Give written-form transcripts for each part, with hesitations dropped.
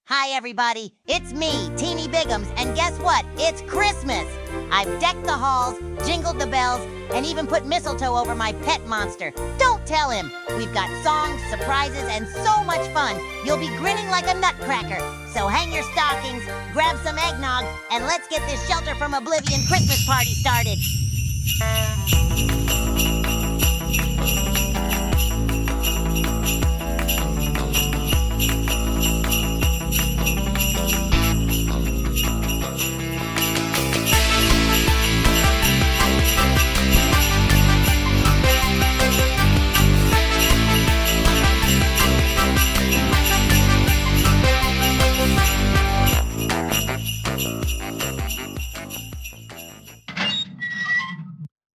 Hi, everybody. It's me, Teeny Biggums, and guess what? It's Christmas. I've decked the halls, jingled the bells, and even put mistletoe over my pet monster. Don't tell him. We've got songs, surprises, and so much fun. You'll be grinning like a nutcracker. So hang your stockings, grab some eggnog, and let's get this Shelter from Oblivion Christmas party started.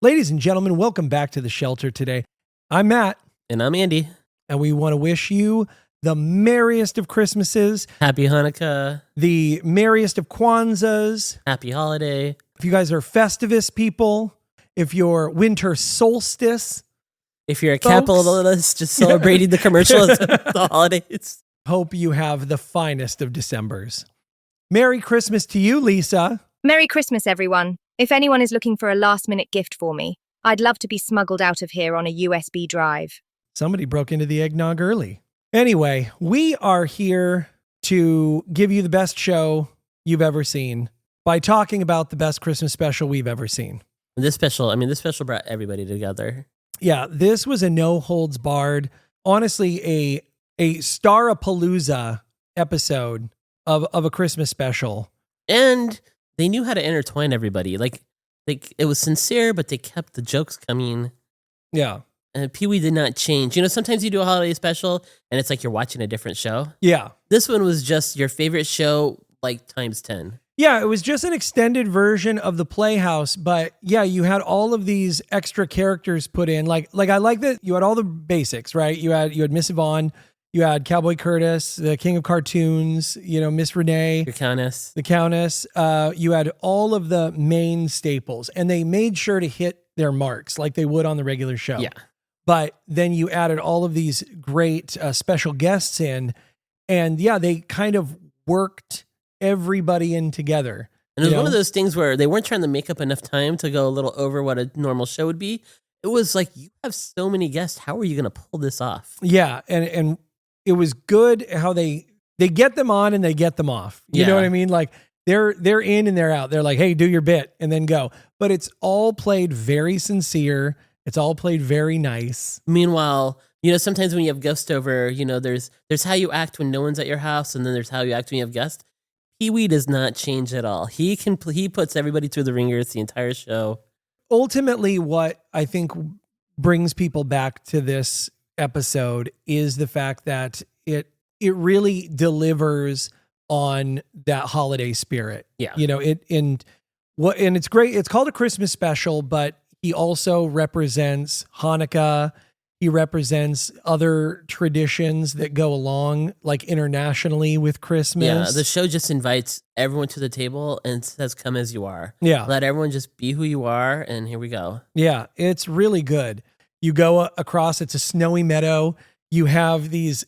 Ladies and gentlemen, welcome back to the shelter today. I'm Matt. And I'm Andy. And we want to wish you the merriest of Christmases. Happy Hanukkah. The merriest of Kwanzas. Happy holiday. If you guys are Festivus people, if you're winter solstice. If you're a capitalist just celebrating the commercials of the holidays. Hope you have the finest of Decembers. Merry Christmas to you, Lisa. Merry Christmas, everyone. If anyone is looking for a last-minute gift for me, I'd love to be smuggled out of here on a USB drive. Somebody broke into the eggnog early. Anyway, we are here to give you the best show you've ever seen by talking about the best Christmas special we've ever seen. And this special brought everybody together. Yeah, this was a no-holds-barred, honestly, a Starapalooza episode of a Christmas special. And they knew how to intertwine everybody. Like it was sincere, but they kept the jokes coming. Yeah. And Pee-wee did not change. You know, sometimes you do a holiday special and it's like you're watching a different show. Yeah. This one was just your favorite show, like times 10. Yeah, it was just an extended version of the Playhouse, but yeah, you had all of these extra characters put in. Like I like that you had all the basics, right? You had Miss Yvonne, you had Cowboy Curtis, the King of Cartoons, Miss Renee. The Countess. You had all of the main staples, and they made sure to hit their marks like they would on the regular show. Yeah. But then you added all of these great special guests in, and yeah, they kind of worked everybody in together. And it was one of those things where they weren't trying to make up enough time to go a little over what a normal show would be. It was like, you have so many guests. How are you going to pull this off? Yeah. And it was good how they get them on and they get them off. You know what I mean? Like they're in and they're out. They're like, hey, do your bit and then go. But it's all played very sincere. It's all played very nice. Meanwhile, sometimes when you have guests over, there's how you act when no one's at your house, and then there's how you act when you have guests. Pee-wee does not change at all. He puts everybody through the ringer. It's the entire show. Ultimately, what I think brings people back to this episode is the fact that it really delivers on that holiday spirit. Yeah. And it's great. It's called a Christmas special, but he also represents Hanukkah. He represents other traditions that go along, like internationally with Christmas. Yeah, the show just invites everyone to the table and says, come as you are. Yeah. Let everyone just be who you are, and here we go. Yeah, it's really good. You go across, it's a snowy meadow. You have these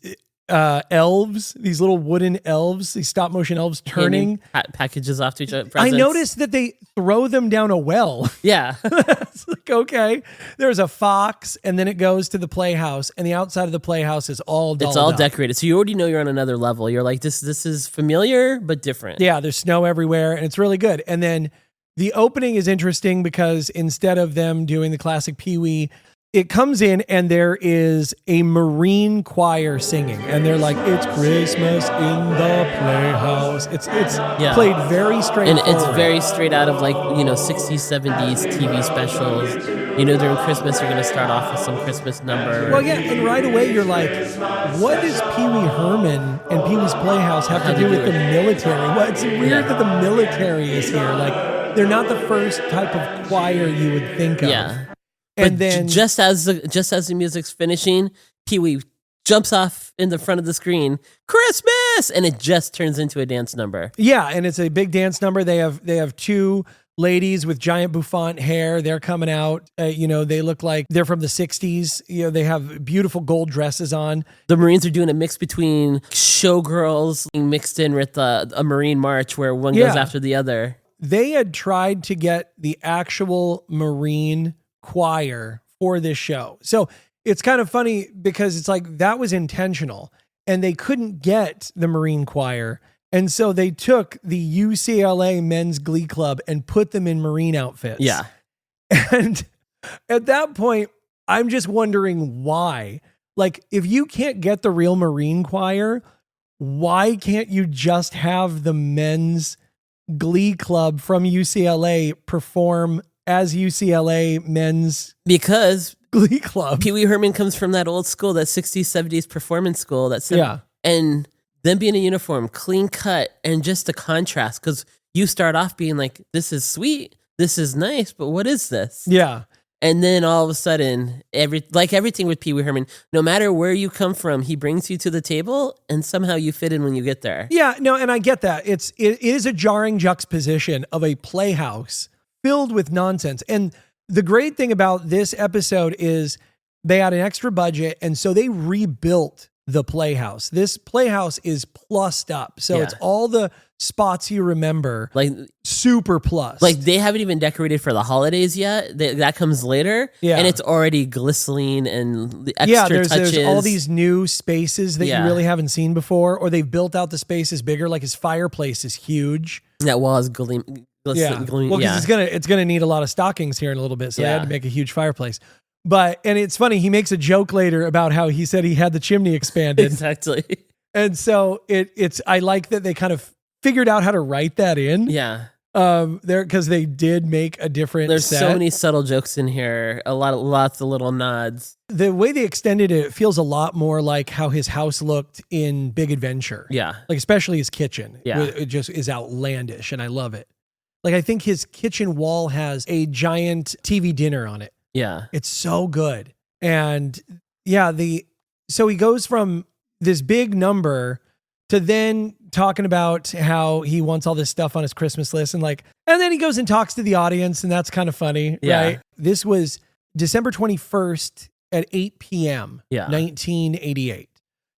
elves, these little wooden elves, these stop motion elves turning packages off to each other. I noticed that they throw them down a well. Yeah. It's like, okay, there's a fox, and then it goes to the Playhouse, and the outside of the Playhouse is all dolled It's all up. decorated. So you already know you're on another level. You're like, this is familiar, but different. Yeah, there's snow everywhere, and it's really good. And then the opening is interesting because instead of them doing the classic Pee-wee, it comes in and there is a Marine choir singing, and they're like, "It's Christmas in the Playhouse." It's played very straight, and it's very straight out of 60s, 70s TV specials. During Christmas you're going to start off with some Christmas number. Well, yeah, and right away you're like, what does Pee Wee Herman and Pee Wee's Playhouse have to do with the military? Well, it's weird that the military is here. Like, they're not the first type of choir you would think of. Yeah. And but then just as the music's finishing, Pee-wee jumps off in the front of the screen, Christmas, and it just turns into a dance number. Yeah, and it's a big dance number. They have two ladies with giant bouffant hair. They're coming out. They look like they're from the 60s. They have beautiful gold dresses on. The Marines are doing a mix between showgirls being mixed in with a Marine march where one goes after the other. They had tried to get the actual Marine choir for this show. So it's kind of funny because it's like that was intentional and they couldn't get the Marine choir. And so they took the UCLA Men's Glee Club and put them in Marine outfits. Yeah. And at that point, I'm just wondering why. Like, if you can't get the real Marine choir, why can't you just have the Men's Glee Club from UCLA perform as UCLA Men's Because Glee Club? Pee Wee Herman comes from that old school, that 60s, 70s performance school. And them being in uniform, clean cut, and just the contrast. Because you start off being like, this is sweet, this is nice, but what is this? Yeah. And then all of a sudden, everything with Pee Wee Herman, no matter where you come from, he brings you to the table, and somehow you fit in when you get there. Yeah, no, and I get that. It is a jarring juxtaposition of a playhouse filled with nonsense. And the great thing about this episode is they had an extra budget, and so they rebuilt the Playhouse. This Playhouse is plussed up. So it's all the spots you remember, like super plus. Like they haven't even decorated for the holidays yet. That comes later. Yeah. And it's already glistening and the extra touches. There's all these new spaces that you really haven't seen before, or they've built out the spaces bigger. Like his fireplace is huge. That wall is glistening. Well, because it's gonna need a lot of stockings here in a little bit. So they had to make a huge fireplace. And it's funny, he makes a joke later about how he said he had the chimney expanded. Exactly. And so I like that they kind of figured out how to write that in. Yeah. Because they did make a different There's set. so many subtle jokes in here. Lots of little nods. The way they extended it feels a lot more like how his house looked in Big Adventure. Yeah. Like especially his kitchen. Yeah. It just is outlandish and I love it. Like I think his kitchen wall has a giant TV dinner on it. Yeah. It's so good. And so he goes from this big number to then talking about how he wants all this stuff on his Christmas list and then he goes and talks to the audience and that's kind of funny, right? This was December 21st at 8 p.m. 1988.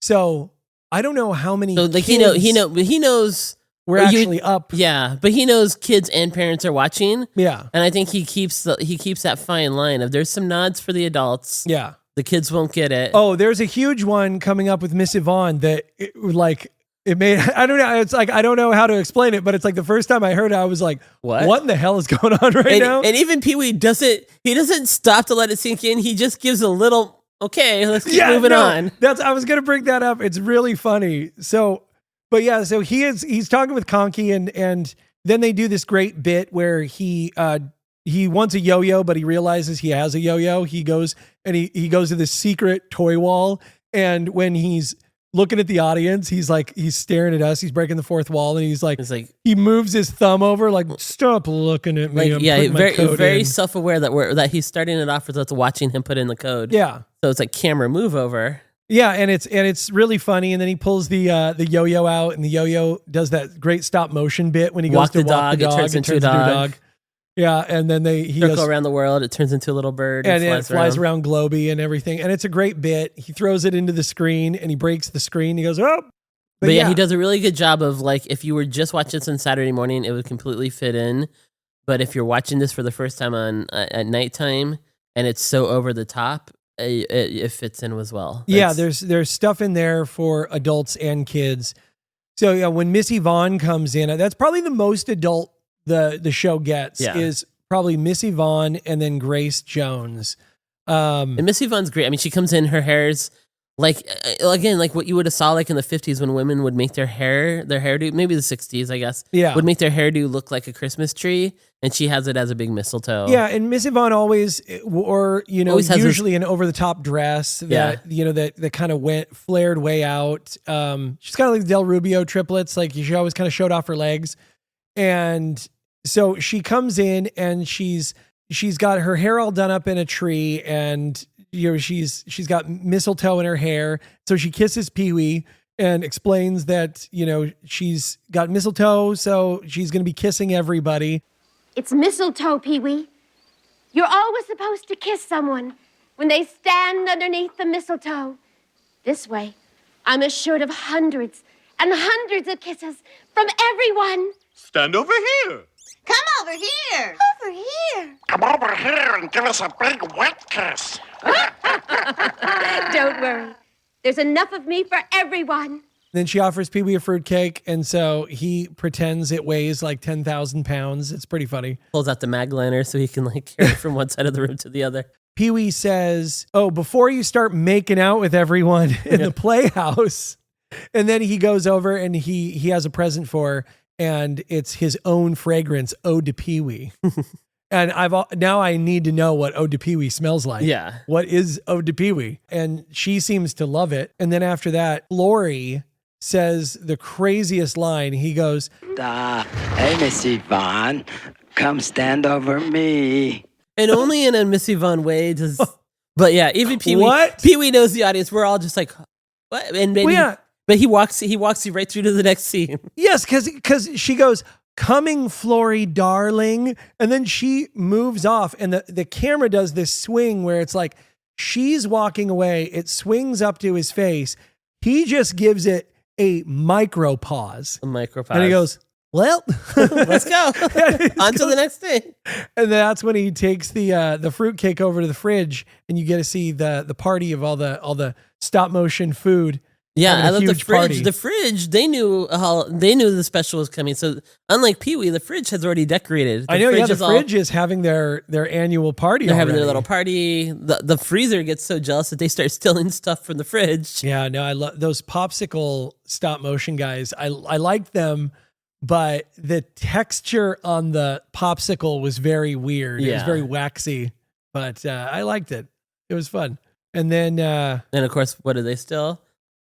So I don't know how many kids he knows we're actually up. Yeah, but he knows kids and parents are watching. Yeah. And I think he keeps that fine line of there's some nods for the adults. Yeah. The kids won't get it. Oh, there's a huge one coming up with Miss Yvonne that it made, I don't know. It's like, I don't know how to explain it, but it's like the first time I heard it, I was like, what in the hell is going on now? And even Pee Wee doesn't stop to let it sink in. He just gives a little, okay, let's keep moving on. I was going to bring that up. It's really funny. So he's talking with Conky and then they do this great bit where he wants a yo-yo, but he realizes he has a yo-yo. He goes and he goes to this secret toy wall. And when he's looking at the audience, he's staring at us. He's breaking the fourth wall. And he's like, he moves his thumb over, like, stop looking at me. Very self-aware that he's starting it off with us watching him put in the code. Yeah. So it's like camera move over. Yeah, and it's really funny. And then he pulls the yo-yo out, and the yo-yo does that great stop motion bit when he goes to walk the dog. It turns into a dog. Yeah, and then he goes around the world. It turns into a little bird, and it flies around Globy and everything. And it's a great bit. He throws it into the screen, and he breaks the screen. He goes, oh. But he does a really good job of if you were just watching this on Saturday morning, it would completely fit in. But if you're watching this for the first time at nighttime, and it's so over the top, it fits in as well. Yeah, there's stuff in there for adults and kids. So yeah, when Miss Yvonne comes in, that's probably the most adult the show gets is probably Miss Yvonne and then Grace Jones. And Miss Yvonne's great. I mean, she comes in, her hair's like what you would have saw like in the 50s when women would make their hairdo, maybe the 60s, I guess. Yeah. Would make their hairdo look like a Christmas tree, and she has it as a big mistletoe. Yeah, and Miss Yvonne always usually an over the top dress that kind of flared way out. She's kind of like the Del Rubio triplets, like she always kind of showed off her legs. And so she comes in and she's got her hair all done up in a tree, and she's got mistletoe in her hair. So she kisses Pee Wee and explains that she's got mistletoe, so she's going to be kissing everybody. It's mistletoe, Pee-wee. You're always supposed to kiss someone when they stand underneath the mistletoe. This way, I'm assured of hundreds and hundreds of kisses from everyone. Stand over here. Come over here. Over here. Come over here and give us a big wet kiss. Don't worry. There's enough of me for everyone. Then she offers Pee Wee a fruitcake, and so he pretends it weighs like 10,000 pounds. It's pretty funny. Pulls out the mag liner so he can like carry it from one side of the room to the other. Pee Wee says, "Oh, before you start making out with everyone in the Playhouse," and then he goes over and he has a present for her, and it's his own fragrance, Ode to Pee Wee. And now I need to know what Ode to Pee Wee smells like. Yeah. What is Ode to Pee Wee? And she seems to love it. And then after that, Lori says the craziest line. He goes, Hey, Miss Yvonne, come stand over me. And only in a Miss Yvonne way does. But yeah, even Pee Wee. What? Pee Wee knows the audience. We're all just like, what? And then but he walks you right through to the next scene. Yes, because she goes, "Coming, Flory, darling," and then she moves off, and the camera does this swing where it's like she's walking away. It swings up to his face. He just gives it a micro pause. A micro pause. And he goes, "Well, let's go on to the next thing." And that's when he takes the fruitcake over to the fridge, and you get to see the party of all the stop motion food. Yeah, I love the huge fridge. party. The fridge, they knew the special was coming. So unlike Pee Wee, the fridge has already decorated. I know, yeah, the fridge is having their annual party. They're having their little party. The freezer gets so jealous that they start stealing stuff from the fridge. Yeah, no, I love those popsicle stop motion guys. I like them, but the texture on the popsicle was very weird. It was very waxy, but I liked it. It was fun. And then and of course, what do they steal?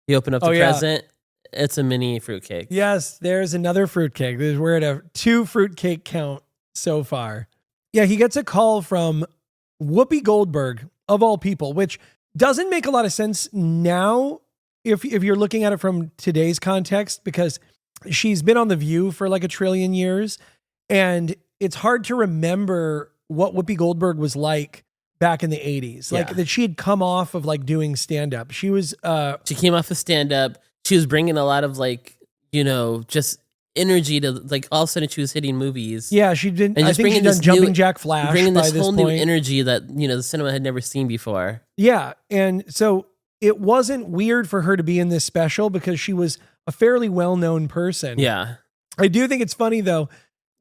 You open up the present. It's a mini fruitcake. Yes, there's another fruitcake. We're at a 2 fruitcake count so far. Yeah, he gets a call from Whoopi Goldberg, of all people, which doesn't make a lot of sense now if you're looking at it from today's context, because she's been on The View for like a trillion years, and it's hard to remember what Whoopi Goldberg was like back in the 80s. Like that she had come off of like doing stand-up. She was she came off of stand-up. She was bringing a lot of like, just energy to like, all of a sudden she was hitting movies. Yeah, she did. And I think she'd done Jumping Jack Flash. Bringing this whole new point. energy that, the cinema had never seen before. Yeah. And so it wasn't weird for her to be in this special because she was a fairly well-known person. Yeah. I do think it's funny though.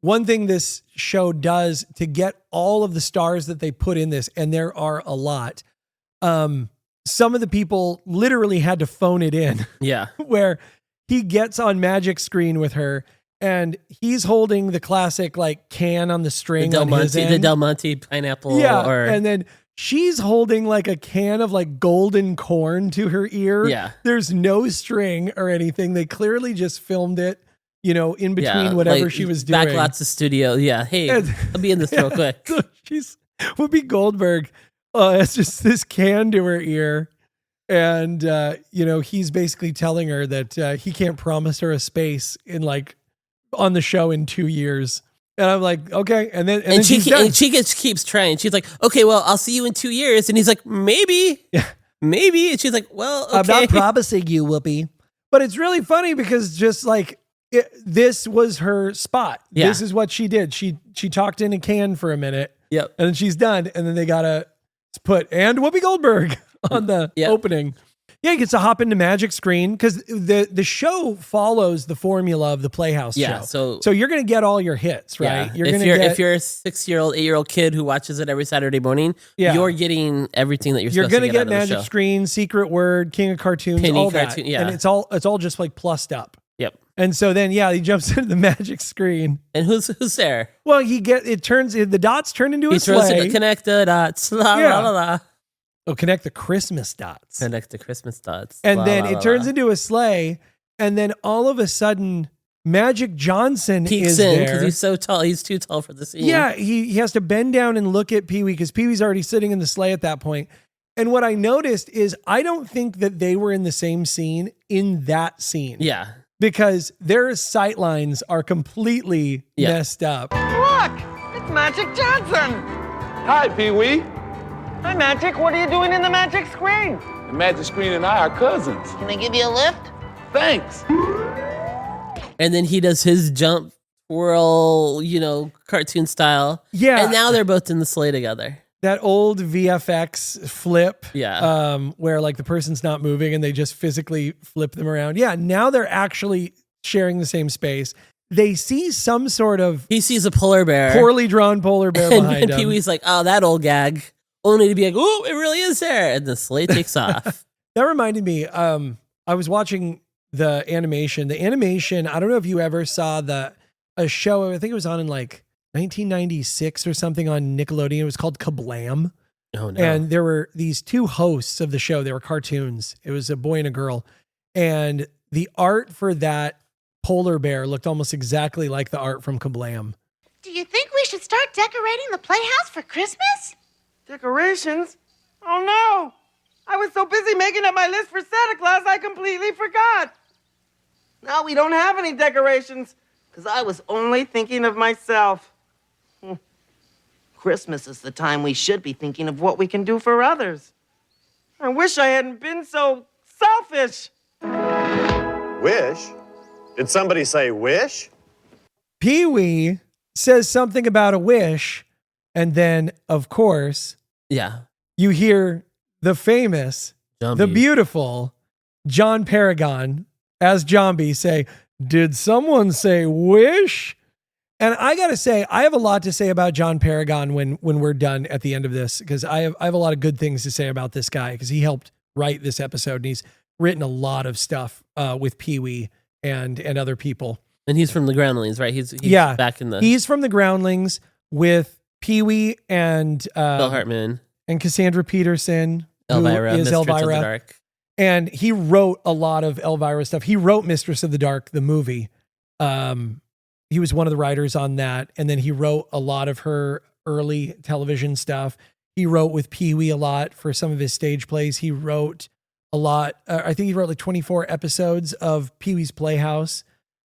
One thing this show does to get all of the stars that they put in this, and there are a lot, some of the people literally had to phone it in. Yeah. Where he gets on magic screen with her and he's holding the classic like can on the string on his end. The Del Monte pineapple. Yeah. And then she's holding like a can of like golden corn to her ear. Yeah. There's no string or anything. They clearly just filmed it, in between whatever like, she was doing. Back lots of studio. Yeah. Hey, I'll be in this real quick. She's Whoopi Goldberg. It's just this can to her ear. And, he's basically telling her that he can't promise her a space in like on the show in 2 years. And I'm like, okay. And then she keeps trying. She's like, okay, well, I'll see you in 2 years. And he's like, maybe. Yeah. Maybe. And she's like, well, okay. I'm not promising you, Whoopi. But it's really funny because just like, this was her spot. Yeah. This is what she did. She talked in a can for a minute. Yep. And then she's done. And then they gotta put and Whoopi Goldberg on the opening. Yeah, he gets to hop into magic screen because the show follows the formula of the Playhouse show. So you're gonna get all your hits, right? Yeah. If you're a 6-year-old, 8-year-old kid who watches it every Saturday morning, you're getting everything that you're supposed to get. You're gonna get magic screen, secret word, king of cartoons, Penny all cartoon, that. yeah. And it's all just like plussed up. Yep. And so then, he jumps into the magic screen. And who's there? Well, the dots turn into a sleigh. He throws it to connect the dots. La, la, la, la. Oh, connect the Christmas dots. Connect the Christmas dots. And then it turns into a sleigh. And then all of a sudden, Magic Johnson peeks is in there. because he's so tall. He's too tall for the scene. Yeah, he has to bend down and look at Pee Wee because Pee Wee's already sitting in the sleigh at that point. And what I noticed is I don't think that they were in the same scene in that scene. Yeah. Because their sight lines are completely messed up. Look! The Magic Johnson! Hi, Pee-wee. Hi, Magic. What are you doing in the magic screen? The magic screen and I are cousins. Can I give you a lift? Thanks. And then he does his jump, twirl, cartoon style. Yeah. And now they're both in the sleigh together. That old VFX flip, Yeah. where like the person's not moving and they just physically flip them around. Yeah, now they're actually sharing the same space. They see some sort of He sees a polar bear. poorly drawn polar bear and, behind and him. Pee-wee's like, oh, that old gag. Only to be like, oh, it really is there. And the sleigh takes off. That reminded me, I was watching the animation. The animation, I don't know if you ever saw a show, I think it was on in like 1996 or something on Nickelodeon. It was called Kablam. Oh, no. And there were these two hosts of the show. They were cartoons. It was a boy and a girl. And the art for that polar bear looked almost exactly like the art from Kablam. Do you think we should start decorating the Playhouse for Christmas? Decorations? Oh, no! I was so busy making up my list for Santa Claus, I completely forgot. Now we don't have any decorations, because I was only thinking of myself. Christmas is the time we should be thinking of what we can do for others. I wish I hadn't been so selfish. Wish? Did somebody say wish? Pee-wee says something about a wish, and then, of course, Yeah. you hear the famous, the beautiful John Paragon as Zombie say, "Did someone say wish?" And I gotta say, I have a lot to say about John Paragon when we're done at the end of this, because I have a lot of good things to say about this guy, because he helped write this episode and he's written a lot of stuff with Pee-wee and other people. And he's from the Groundlings, right? He's back in the He's from the Groundlings with Pee-wee and Bill Hartman and Cassandra Peterson, Elvira, who is Mistress of the Elvira. Dark. And he wrote a lot of Elvira stuff. He wrote Mistress of the Dark, the movie. He was one of the writers on that. And then he wrote a lot of her early television stuff. He wrote with Pee-wee a lot for some of his stage plays. He wrote a lot. I think he wrote like 24 episodes of Pee-wee's Playhouse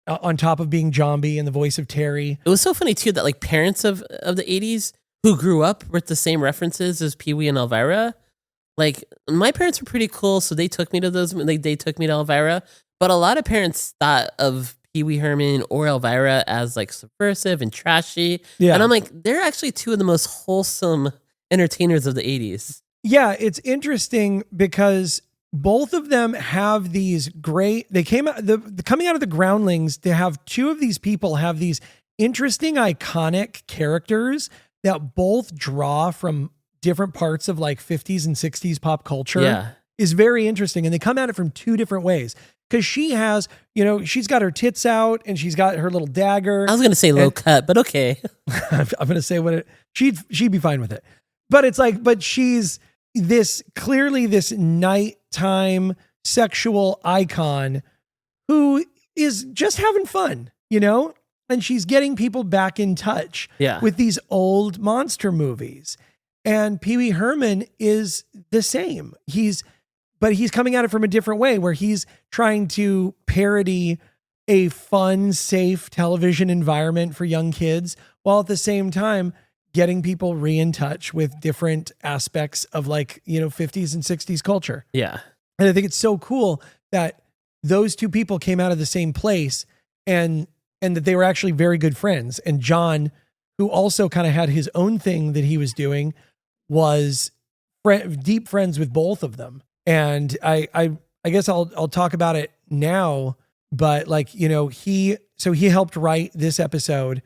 on top of being Zombie and the voice of Terry. It was so funny too that like parents of the 80s who grew up with the same references as Pee-wee and Elvira. Like my parents were pretty cool, so they took me to those. Like they took me to Elvira, but a lot of parents thought of Pee-wee Herman or Elvira as like subversive and trashy. Yeah. And I'm like, they're actually two of the most wholesome entertainers of the 80s. Yeah, it's interesting because both of them have these great, they came out, coming out of the Groundlings, to have two of these people have these interesting, iconic characters that both draw from different parts of like 50s and 60s pop culture is very interesting. And they come at it from two different ways. Because she has, she's got her tits out and she's got her little dagger. I was going to say low cut, but okay. I'm going to say she'd be fine with it. But it's like, but she's clearly this nighttime sexual icon who is just having fun, and she's getting people back in touch with these old monster movies. And Pee-wee Herman is the same. But he's coming at it from a different way, where he's trying to parody a fun, safe television environment for young kids, while at the same time getting people in touch with different aspects of 50s and 60s culture. Yeah. And I think it's so cool that those two people came out of the same place and that they were actually very good friends. And John, who also kind of had his own thing that he was doing, was deep friends with both of them. And I guess I'll talk about it now, but he helped write this episode.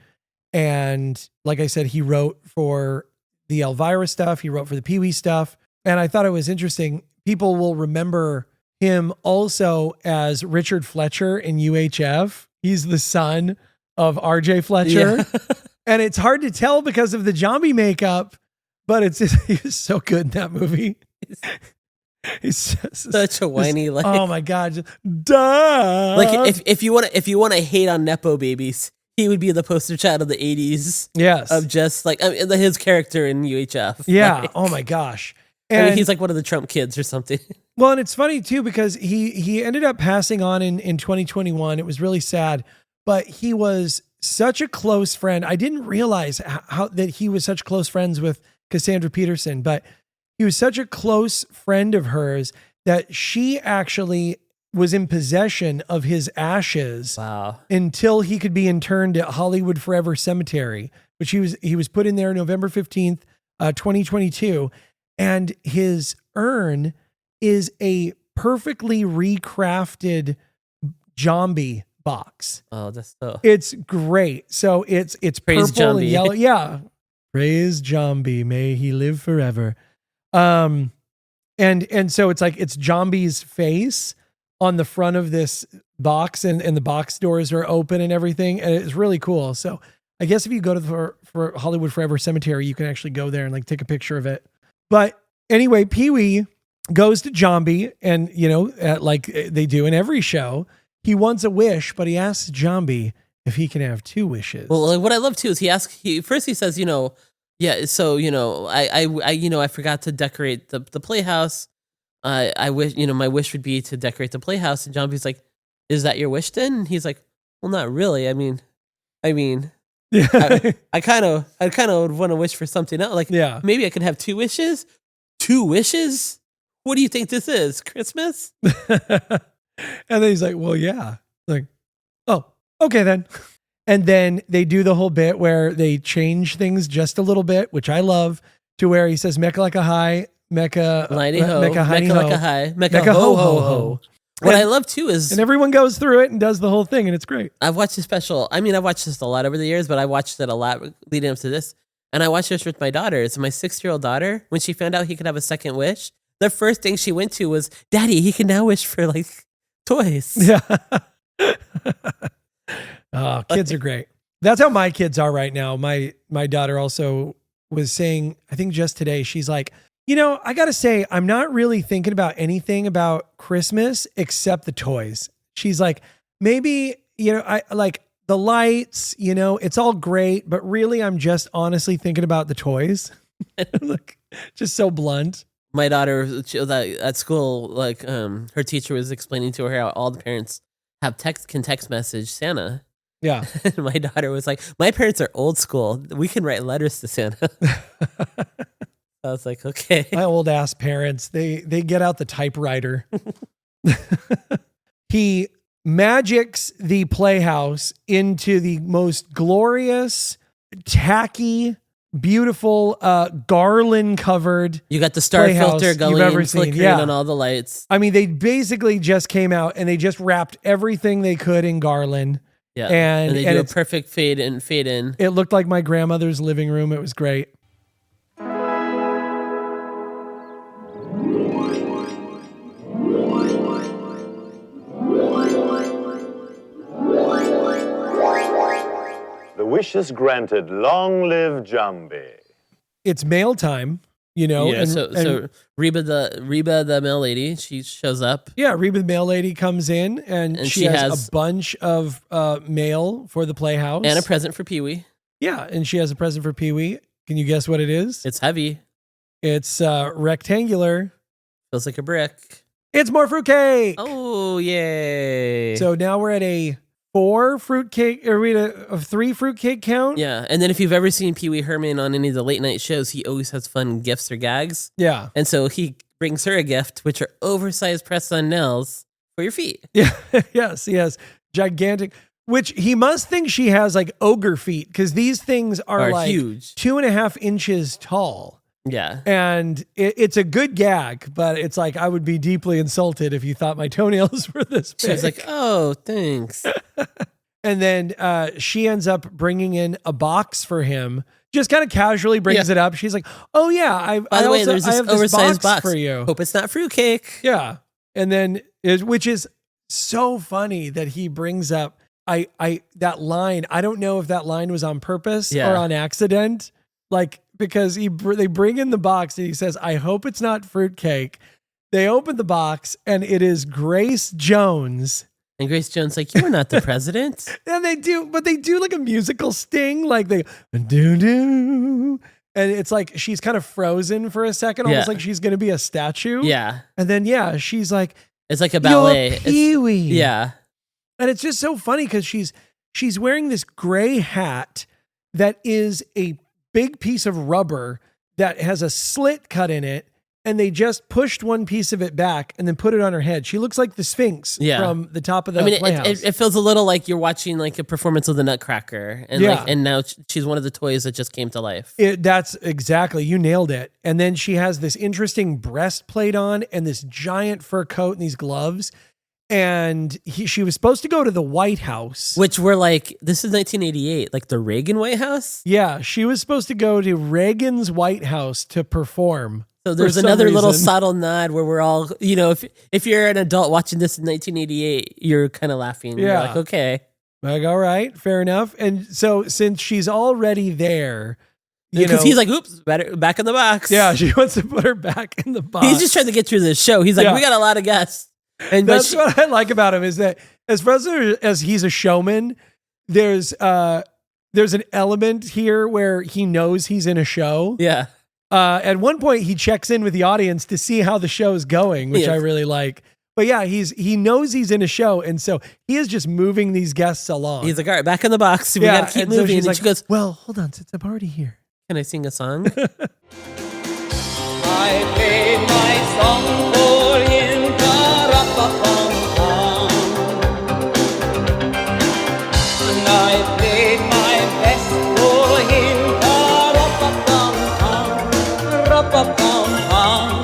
And like I said, he wrote for the Elvira stuff. He wrote for the Pee-wee stuff. And I thought it was interesting. People will remember him also as Richard Fletcher in UHF. He's the son of RJ Fletcher. Yeah. And it's hard to tell because of the zombie makeup, but he was so good in that movie. He's just, such a whiny, oh my God. Duh. Like if you want to hate on Nepo babies, he would be the poster child of the 80s. Yes. Of just his character in UHF. Yeah. Oh my gosh. And he's like one of the Trump kids or something. Well, and it's funny too, because he ended up passing on in 2021. It was really sad, but he was such a close friend. I didn't realize how that he was such close friends with Cassandra Peterson, but he was such a close friend of hers that she actually was in possession of his ashes until he could be interned at Hollywood Forever Cemetery, which he was put in there November 15th, 2022. And his urn is a perfectly recrafted zombie box. Oh, that's so. It's great. So it's Praise purple and Jambi. yellow. Yeah. Praise Jambi. May he live forever. And so it's like it's Jambi's face on the front of this box, and the box doors are open and everything. And it's really cool. So I guess if you go to for Hollywood Forever Cemetery, you can actually go there and like take a picture of it. But anyway, Pee-wee goes to Jambi, and like they do in every show, he wants a wish, but he asks Jambi if he can have 2 wishes. Well, what I love too is he says, yeah, so I forgot to decorate the Playhouse. I wish, my wish would be to decorate the Playhouse. And Jambi's like, is that your wish then? And he's like, well, not really. I mean, yeah. I kind of would want to wish for something else. Like, yeah, maybe I could have 2 wishes. 2 wishes? What do you think this is? Christmas? And then he's like, well, yeah. Like, oh, okay then. And then they do the whole bit where they change things just a little bit, which I love, to where he says, Mecca like a high, Mecca, Mecca like a high, Mecca ho ho ho. What I love too is, and everyone goes through it and does the whole thing, and it's great. I've watched the special. I mean, I've watched this a lot over the years, but I watched it a lot leading up to this. And I watched this with my daughters. My 6-year-old daughter, when she found out he could have a second wish, the first thing she went to was, Daddy, he can now wish for like toys. Yeah. Oh, kids are great. That's how my kids are right now. My daughter also was saying, I think just today, she's like, I got to say, I'm not really thinking about anything about Christmas except the toys. She's like, maybe, I like the lights, it's all great, but really I'm just honestly thinking about the toys. Like, just so blunt. My daughter at school, like her teacher was explaining to her how all the parents can text message Santa. Yeah. And my daughter was like, my parents are old school. We can write letters to Santa. I was like, okay. My old ass parents, they get out the typewriter. He magics the Playhouse into the most glorious, tacky, beautiful, garland covered. You got the star filter going, ever seen. flickering on all the lights. I mean, they basically just came out and they just wrapped everything they could in garland. Yeah, and they do a perfect fade in. It looked like my grandmother's living room. It was great. The wish is granted. Long live Jambi. It's mail time, Yeah, so Reba the mail lady, she shows up. Yeah, Reba the mail lady comes in and she has a bunch of mail for the Playhouse. And a present for Pee-wee. Yeah, and she has a present for Pee-wee. Can you guess what it is? It's heavy. It's rectangular. Feels like a brick. It's more fruitcake. Oh, yay. So now we're at a 4 fruitcake, or we at a 3 fruitcake count? Yeah, and then if you've ever seen Pee-wee Herman on any of the late night shows, he always has fun gifts or gags. Yeah. And so he brings her a gift, which are oversized press-on nails for your feet. Yeah, yes, he has gigantic, which he must think she has like ogre feet, because these things are like huge. 2.5 inches tall. Yeah. And it's a good gag, but it's like, I would be deeply insulted if you thought my toenails were this big. She was like, oh, thanks. And then she ends up bringing in a box for him, just kind of casually brings it up. She's like, oh yeah, By the way, there's this oversized box for you. Hope it's not fruitcake. Yeah. And then, which is so funny that he brings up, that line, I don't know if that line was on purpose or on accident. Like, because they bring in the box and he says, I hope it's not fruitcake. They open the box and it is Grace Jones. And Grace Jones like, you are not the president. And they do like a musical sting, like they do. And it's like she's kind of frozen for a second, almost like she's going to be a statue. Yeah. And then, she's like, it's like a ballet. Pee-wee. Yeah. And it's just so funny because she's she's wearing this gray hat that is a big piece of rubber that has a slit cut in it. And they just pushed one piece of it back and then put it on her head. She looks like the Sphinx from the top of the Playhouse. It feels a little like you're watching like a performance of the Nutcracker, and and now she's one of the toys that just came to life. That's exactly, you nailed it. And then she has this interesting breastplate on and this giant fur coat and these gloves. And she was supposed to go to the White House, which we're like, this is 1988, like the Reagan White House. Yeah, she was supposed to go to Reagan's White House to perform. So there's another little subtle nod where we're all, if you're an adult watching this in 1988, you're kind of laughing. Yeah. You're like, okay. Like, all right, fair enough. And so since she's already there, because he's like, oops, back in the box. Yeah, she wants to put her back in the box. He's just trying to get through this show. He's like, we got a lot of guests. And that's what I like about him is that as far as he's a showman, there's an element here where he knows he's in a show. Yeah. At one point, he checks in with the audience to see how the show is going, which I really like. But yeah, he knows he's in a show, and so he is just moving these guests along. He's like, all right, back in the box. We got to keep moving. So and she goes, well, hold on, since I'm already here. Can I sing a song? I played my song for him, ta-ra-pa-pum-pum. And I played my best for him, ta-ra-pa-pum-pum, ra-pa-pum-pum.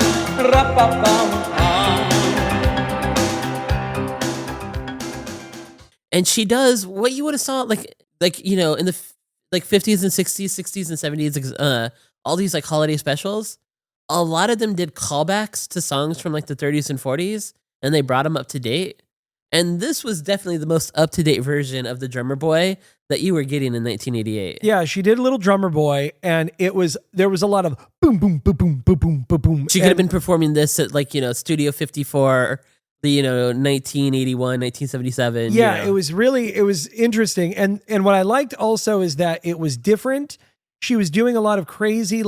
And she does what you would have saw in the like 50s and 60s and 70s, all these like holiday specials. A lot of them did callbacks to songs from like the 30s and 40s, and they brought them up to date. And this was definitely the most up to date version of the Drummer Boy that you were getting in 1988. Yeah, she did Little Drummer Boy, and there was a lot of boom, boom, boom, boom, boom, boom, boom, boom. She could have been performing this at Studio 54. The 1981, 1977. Yeah, it was interesting. And what I liked also is that it was different. She was doing a lot of crazy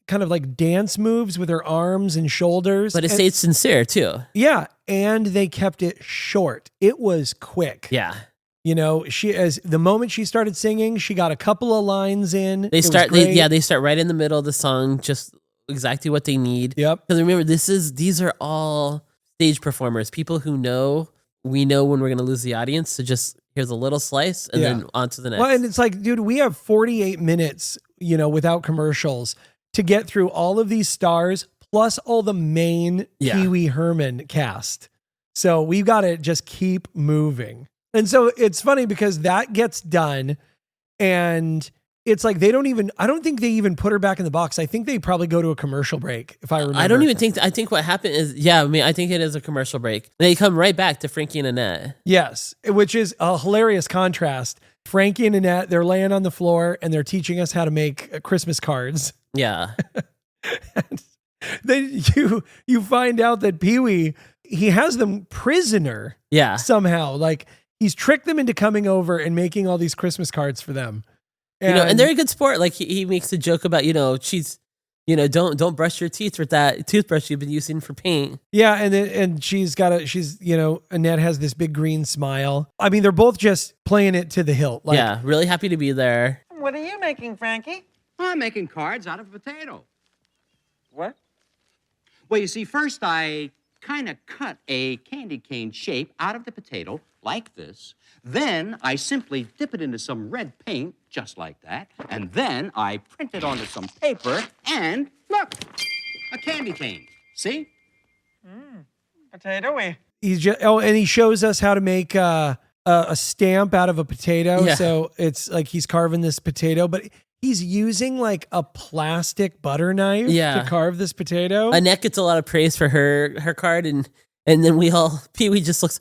kind of like dance moves with her arms and shoulders. But it stayed sincere too. Yeah, and they kept it short. It was quick. Yeah. The moment she started singing, she got a couple of lines in. They start right in the middle of the song, just exactly what they need. Yep. Because remember, these are all stage performers, people who we know when we're going to lose the audience. So just here's a little slice and then on to the next. Well, and it's like, dude, we have 48 minutes, without commercials to get through all of these stars plus all the main Pee Wee Herman cast. So we've got to just keep moving. And so it's funny because that gets done and it's like I don't think they even put her back in the box. I think they probably go to a commercial break, if I remember. I think what happened is, I think it is a commercial break. They come right back to Frankie and Annette. Yes, which is a hilarious contrast. Frankie and Annette, they're laying on the floor and they're teaching us how to make Christmas cards. Yeah. And then you find out that Pee-wee, he has them prisoner. Yeah. Somehow. Like he's tricked them into coming over and making all these Christmas cards for them. And they're a good sport. Like he makes a joke about, she's, don't brush your teeth with that toothbrush you've been using for paint. Yeah. And Annette has this big green smile. I mean, they're both just playing it to the hilt. Yeah. Really happy to be there. What are you making, Frankie? I'm making cards out of a potato. What? Well, you see, first I kind of cut a candy cane shape out of the potato like this. Then I simply dip it into some red paint, just like that. And then I print it onto some paper and look, a candy cane. See? Potato-y. And he shows us how to make a stamp out of a potato. Yeah. So it's like he's carving this potato, but he's using like a plastic butter knife to carve this potato. Annette gets a lot of praise for her card, and then Pee-wee just looks,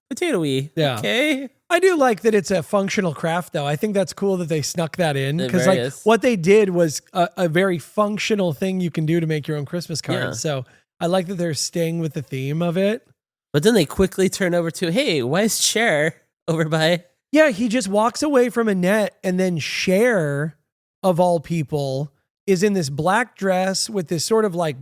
potato-y. Yeah. Okay. I do like that it's a functional craft, though. I think that's cool that they snuck that in because what they did was a very functional thing you can do to make your own Christmas cards. Yeah. So I like that they're staying with the theme of it. But then they quickly turn over to, hey, why is Cher over by? Yeah, he just walks away from Annette, and then Cher, of all people, is in this black dress with this sort of like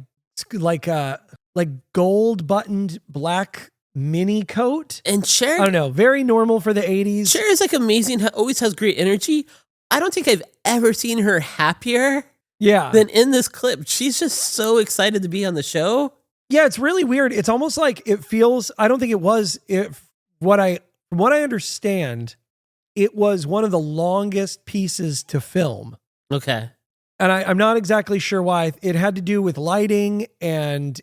gold buttoned black mini coat. And Cher, I don't know, very normal for the 80s. Cher is like amazing, always has great energy. I don't think I've ever seen her happier than in this clip. She's just so excited to be on the show. Yeah, it's really weird. It's almost like it feels, I don't think it was, from what I understand, it was one of the longest pieces to film. Okay. And I'm not exactly sure why. It had to do with lighting and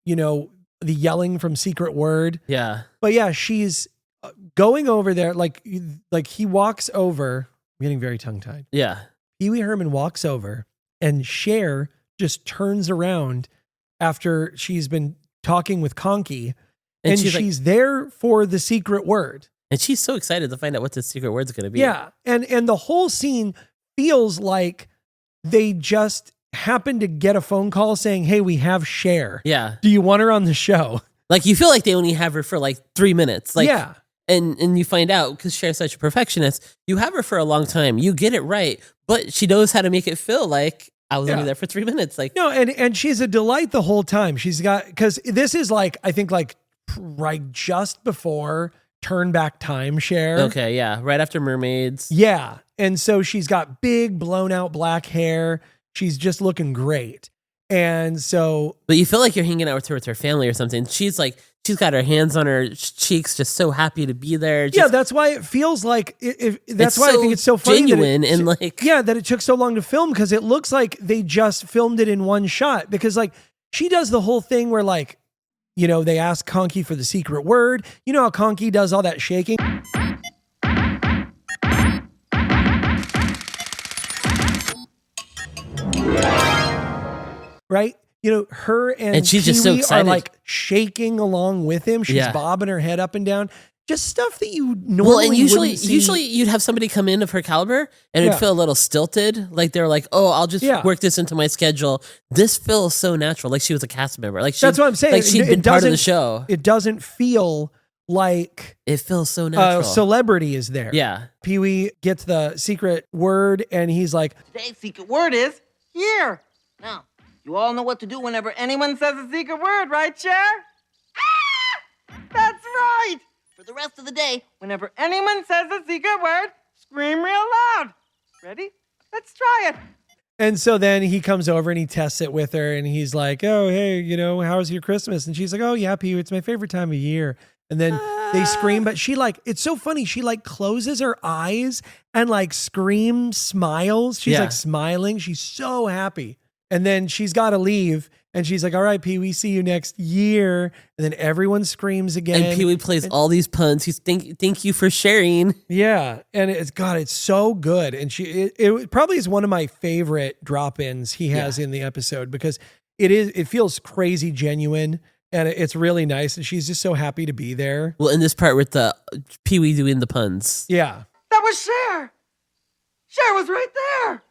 the yelling from Secret Word. Yeah. But yeah, she's going over there, like he walks over. I'm getting very tongue-tied. Yeah. Pee Wee Herman walks over, and Cher just turns around after she's been talking with Conky, and she's there for the secret word. And she's so excited to find out what the secret word's going to be. Yeah, and the whole scene feels like they just happened to get a phone call saying, "Hey, we have Cher. Yeah. Do you want her on the show?" Like, you feel like they only have her for like 3 minutes. Like, yeah. And you find out, because Cher's such a perfectionist, you have her for a long time. You get it right, but she knows how to make it feel like I was only there for 3 minutes. Like, no, and she's a delight the whole time. She's got, because this is like, I think like right just before Turn Back Time Cher. Okay, yeah, right after Mermaids. Yeah, and so she's got big blown out black hair. She's just looking great. And so, but you feel like you're hanging out with her family or something. She's like, she's got her hands on her cheeks, just so happy to be there. Just, yeah, that's why it feels like that's why I think it's so funny genuine that and like, yeah, that it took so long to film, because it looks like they just filmed it in one shot. Because like she does the whole thing where like, they ask Conky for the secret word. You know how Conky does all that shaking. Right? Her and she's just so Pee-wee excited. are like shaking along with him. She's bobbing her head up and down. Just stuff that you normally wouldn't see. Usually you'd have somebody come in of her caliber and it'd feel a little stilted. Like they're like, oh, I'll just work this into my schedule. This feels so natural. Like she was a cast member. Like that's what I'm saying. Like she'd been part of the show. It doesn't feel like it feels so natural. Celebrity is there. Yeah. Pee-wee gets the secret word and he's like, today's secret word is here. Now, you all know what to do whenever anyone says a secret word, right, Cher? Ah! That's right! For the rest of the day, whenever anyone says a secret word, scream real loud. Ready? Let's try it. And so then he comes over and he tests it with her and he's like, oh, hey, how's your Christmas? And she's like, oh, yeah, Pee-wee, it's my favorite time of year. And then they scream, but she like, it's so funny. She like closes her eyes and like screams, smiles. She's like smiling. She's so happy. And then she's got to leave. And she's like, all right, Pee-wee, see you next year. And then everyone screams again. And Pee-wee plays all these puns. He's thank you for sharing. Yeah. And it's so good. And it probably is one of my favorite drop-ins he has in the episode, because it feels crazy genuine and it's really nice. And she's just so happy to be there. Well, in this part with the Pee-wee doing the puns. Yeah. That was Cher. Cher was right there.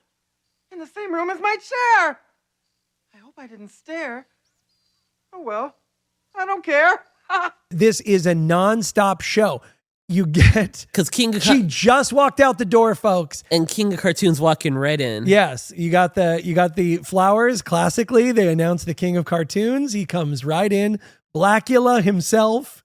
In the same room as my chair. I hope I didn't stare. Oh, well, I don't care. This is a nonstop show. You get, because she just walked out the door, folks, and King of Cartoons walking right in. Yes, you got the flowers. Classically, they announced the King of Cartoons. He comes right in. Blackula himself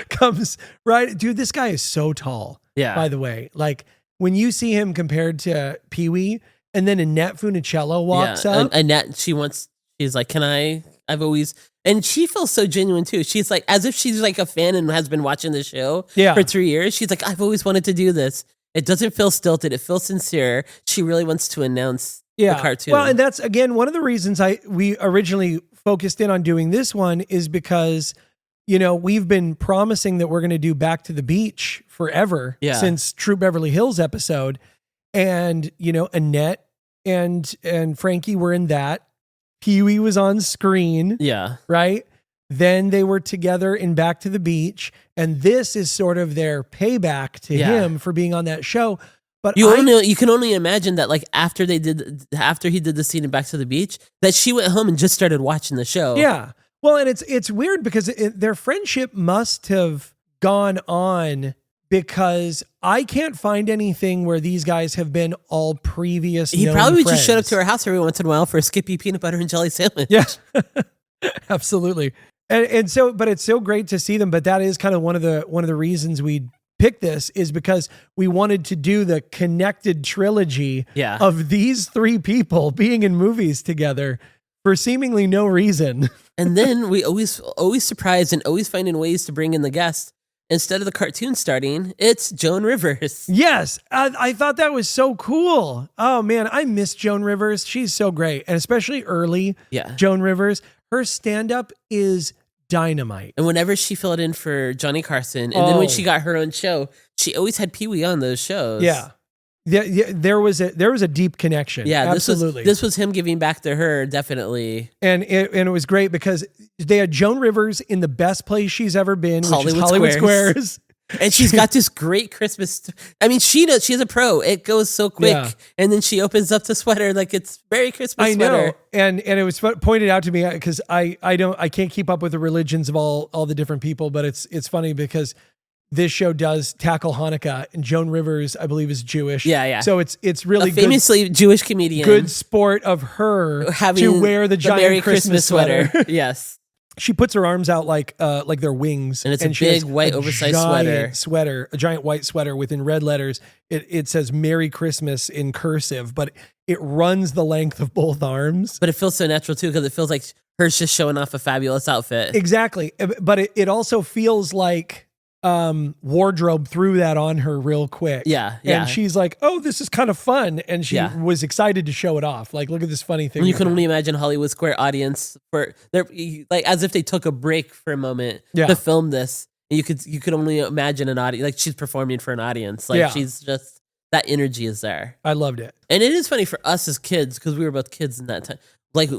comes right. Dude, this guy is so tall. Yeah. By the way, like when you see him compared to Pee-wee. And then Annette Funicello walks up. Annette, she's like, I've always, and she feels so genuine too. She's like, as if she's like a fan and has been watching the show for 3 years. She's like, I've always wanted to do this. It doesn't feel stilted. It feels sincere. She really wants to announce the cartoon. Well, and that's, again, one of the reasons we originally focused in on doing this one is because, we've been promising that we're going to do Back to the Beach forever since True Beverly Hills episode. And, Annette and Frankie were in that. Pee-wee was on screen. Yeah. Right? Then they were together in Back to the Beach. And this is sort of their payback to him for being on that show. But you can only imagine that, like, after he did the scene in Back to the Beach, that she went home and just started watching the show. Yeah. Well, and it's weird because their friendship must have gone on, because I can't find anything where these guys have been all previous. He probably just showed up friends. to her house every once in a while for a Skippy peanut butter and jelly sandwich. Yeah, absolutely. And so, but it's so great to see them. But that is kind of one of the reasons we picked this is because we wanted to do the connected trilogy of these three people being in movies together for seemingly no reason. And then we always surprise and always finding ways to bring in the guest. Instead of the cartoon starting, it's Joan Rivers. Yes, I thought that was so cool. Oh man, I miss Joan Rivers. She's so great, and especially early Joan Rivers. Her stand-up is dynamite. And whenever she filled in for Johnny Carson, and then when she got her own show, she always had Pee Wee on those shows. Yeah. There was a deep connection. Yeah, absolutely. This was him giving back to her, definitely. And it was great because they had Joan Rivers in the best place she's ever been, which is Hollywood Squares. And she's got this great Christmas. I mean, she's a pro. It goes so quick, and then she opens up the sweater like it's Merry Christmas sweater. I know, and it was pointed out to me because I can't keep up with the religions of all the different people, but it's funny because this show does tackle Hanukkah, and Joan Rivers, I believe, is Jewish. Yeah. So it's really a famously Jewish comedian. Good sport of her having to wear the giant Merry Christmas sweater. Yes. She puts her arms out like they're wings, and it's a big white oversized sweater, a giant white sweater within red letters. It says "Merry Christmas" in cursive, but it runs the length of both arms. But it feels so natural too because it feels like her's just showing off a fabulous outfit. Exactly, but it also feels like wardrobe threw that on her real quick. Yeah. And she's like, "Oh, this is kind of fun," and she was excited to show it off. Like, look at this funny thing. And you can only imagine Hollywood Square audience for they're like as if they took a break for a moment to film this. And you could only imagine an audience like she's performing for an audience. Like she's just that energy is there. I loved it, and it is funny for us as kids because we were both kids in that time. Like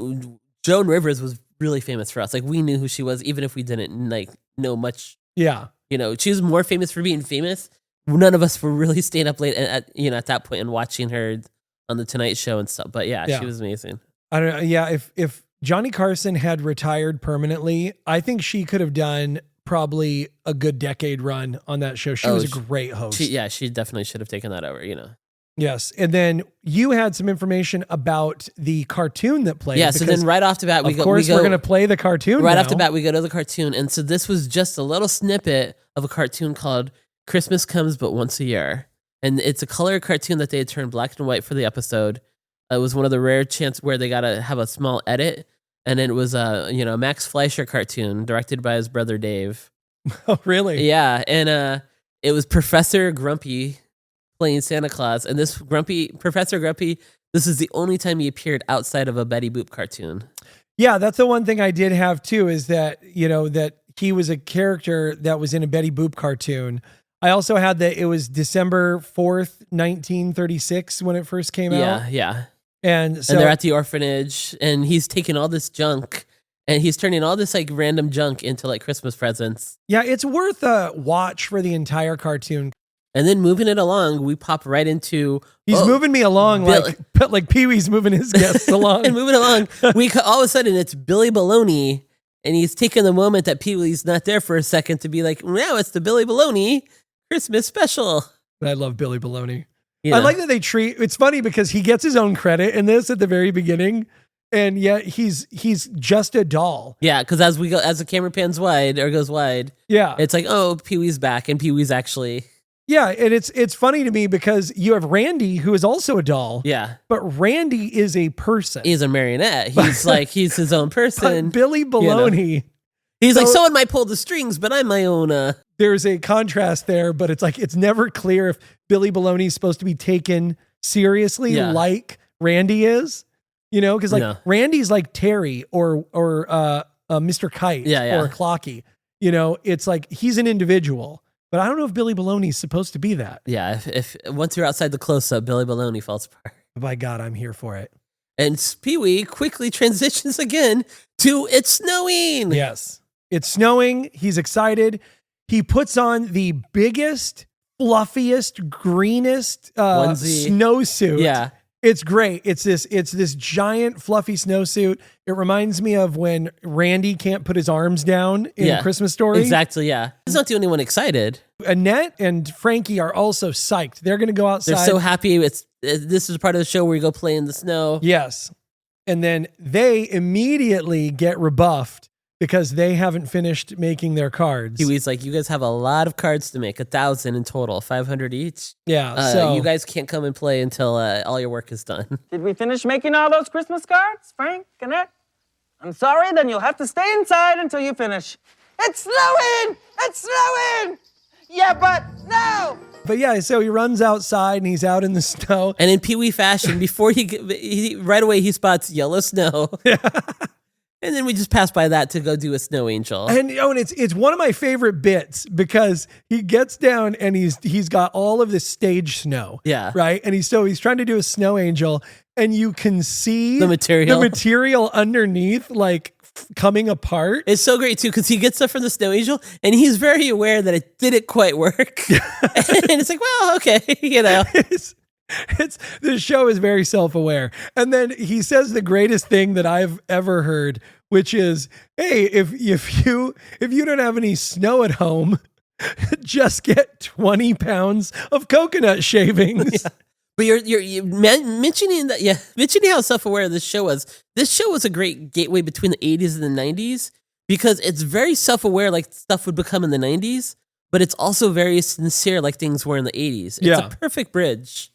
Joan Rivers was really famous for us. Like we knew who she was, even if we didn't like know much. Yeah. You know, she was more famous for being famous. None of us were really staying up late at that point and watching her on the Tonight Show and stuff. But yeah, she was amazing. I don't know. Yeah, if Johnny Carson had retired permanently, I think she could have done probably a good decade run on that show. She was a great host. She definitely should have taken that over. You know. Yes, and then you had some information about the cartoon that played. Yeah, so then right off the bat, we're going to play the cartoon. Right now. off the bat, we go to the cartoon, and so this was just a little snippet of a cartoon called "Christmas Comes But Once a Year," and it's a color cartoon that they had turned black and white for the episode. It was one of the rare chances where they got to have a small edit, and it was a Max Fleischer cartoon directed by his brother Dave. Oh, really? Yeah, and it was Professor Grumpy playing Santa Claus, and this Professor Grumpy, this is the only time he appeared outside of a Betty Boop cartoon. Yeah, that's the one thing I did have too, is that, that he was a character that was in a Betty Boop cartoon. I also had that it was December 4th, 1936 when it first came out. Yeah. And they're at the orphanage, and he's taking all this junk, and he's turning all this like random junk into like Christmas presents. Yeah, it's worth a watch for the entire cartoon. And then moving it along, we pop right into... He's moving me along like Pee-wee's moving his guests along. And moving along, all of a sudden it's Billy Baloney, and he's taking the moment that Pee-wee's not there for a second to be like, now it's the Billy Baloney Christmas special. I love Billy Baloney. I like that it's funny because he gets his own credit in this at the very beginning, and yet he's just a doll. Yeah, because as the camera pans wide or goes wide, it's like, oh, Pee-wee's back, and Pee-wee's actually... Yeah, and it's funny to me because you have Randy, who is also a doll. Yeah. But Randy is a person. He's a marionette. He's his own person. But Billy Baloney. He's like, someone might pull the strings, but I'm my own. There's a contrast there, but it's like, it's never clear if Billy Baloney is supposed to be taken seriously like Randy is. Because Randy's like Terry or Mr. Kite or Clocky. It's like he's an individual. But I don't know if Billy Baloney's supposed to be that. Yeah, if once you're outside the close-up, Billy Baloney falls apart. By God, I'm here for it. And Pee-wee quickly transitions again to it's snowing. Yes, it's snowing. He's excited. He puts on the biggest, fluffiest, greenest snowsuit. Yeah. It's great. It's this giant fluffy snowsuit. It reminds me of when Randy can't put his arms down in Christmas Story. Exactly, yeah. He's not the only one excited. Annette and Frankie are also psyched. They're going to go outside. They're so happy. This is part of the show where you go play in the snow. Yes. And then they immediately get rebuffed because they haven't finished making their cards. Pee-wee's like, you guys have a lot of cards to make, 1,000 in total, 500 each. Yeah, so you guys can't come and play until all your work is done. Did we finish making all those Christmas cards, Frank, Annette? I'm sorry, then you'll have to stay inside until you finish. It's snowing! It's snowing! Yeah, but no! But yeah, so he runs outside and he's out in the snow. And in Pee-wee fashion, before he right away he spots yellow snow. And then we just pass by that to go do a snow angel. And it's one of my favorite bits because he gets down and he's got all of this stage snow. Yeah. Right? And he's trying to do a snow angel and you can see the material underneath like coming apart. It's so great too because he gets stuff from the snow angel and he's very aware that it didn't quite work. And it's like, well, okay, The show is very self-aware. And then he says the greatest thing that I've ever heard, which is, hey, if you don't have any snow at home, just get 20 pounds of coconut shavings. Yeah. But you're mentioning how self-aware this show was. This show was a great gateway between the 80s and the 90s because it's very self-aware like stuff would become in the 90s, but it's also very sincere like things were in the 80s. It's a perfect bridge.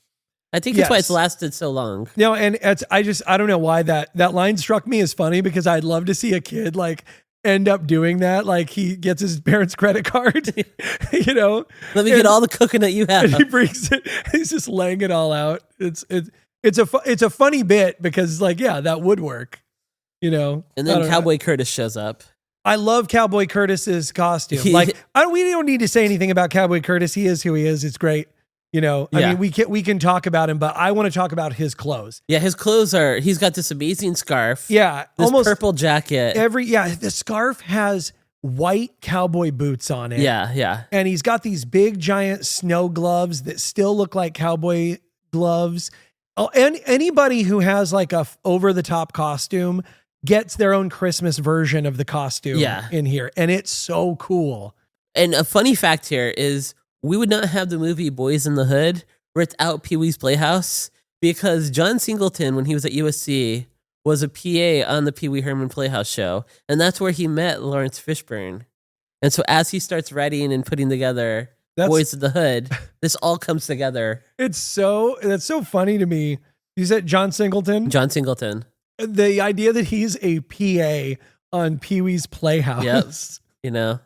I think that's why it's lasted so long. No, and I don't know why that line struck me as funny because I'd love to see a kid like end up doing that. Like he gets his parents' credit card, you know. Let me get all the coconut you have. And he brings it. He's just laying it all out. It's a funny bit because like that would work, you know. And then Cowboy Curtis shows up. I love Cowboy Curtis's costume. Like we don't need to say anything about Cowboy Curtis. He is who he is. It's great. You know, I mean, we can talk about him, but I want to talk about his clothes. Yeah, his clothes he's got this amazing scarf. Yeah, this almost purple jacket. The scarf has white cowboy boots on it. Yeah. And he's got these big giant snow gloves that still look like cowboy gloves. Oh, and anybody who has like a over the top costume gets their own Christmas version of the costume in here. And it's so cool. And a funny fact here is we would not have the movie Boys in the Hood without Pee-wee's Playhouse because John Singleton, when he was at USC, was a PA on the Pee-wee Herman Playhouse show. And that's where he met Lawrence Fishburne. And so as he starts writing and putting together Boys in the Hood, this all comes together. That's so funny to me. You said John Singleton? John Singleton. The idea that he's a PA on Pee-wee's Playhouse. Yep. You know?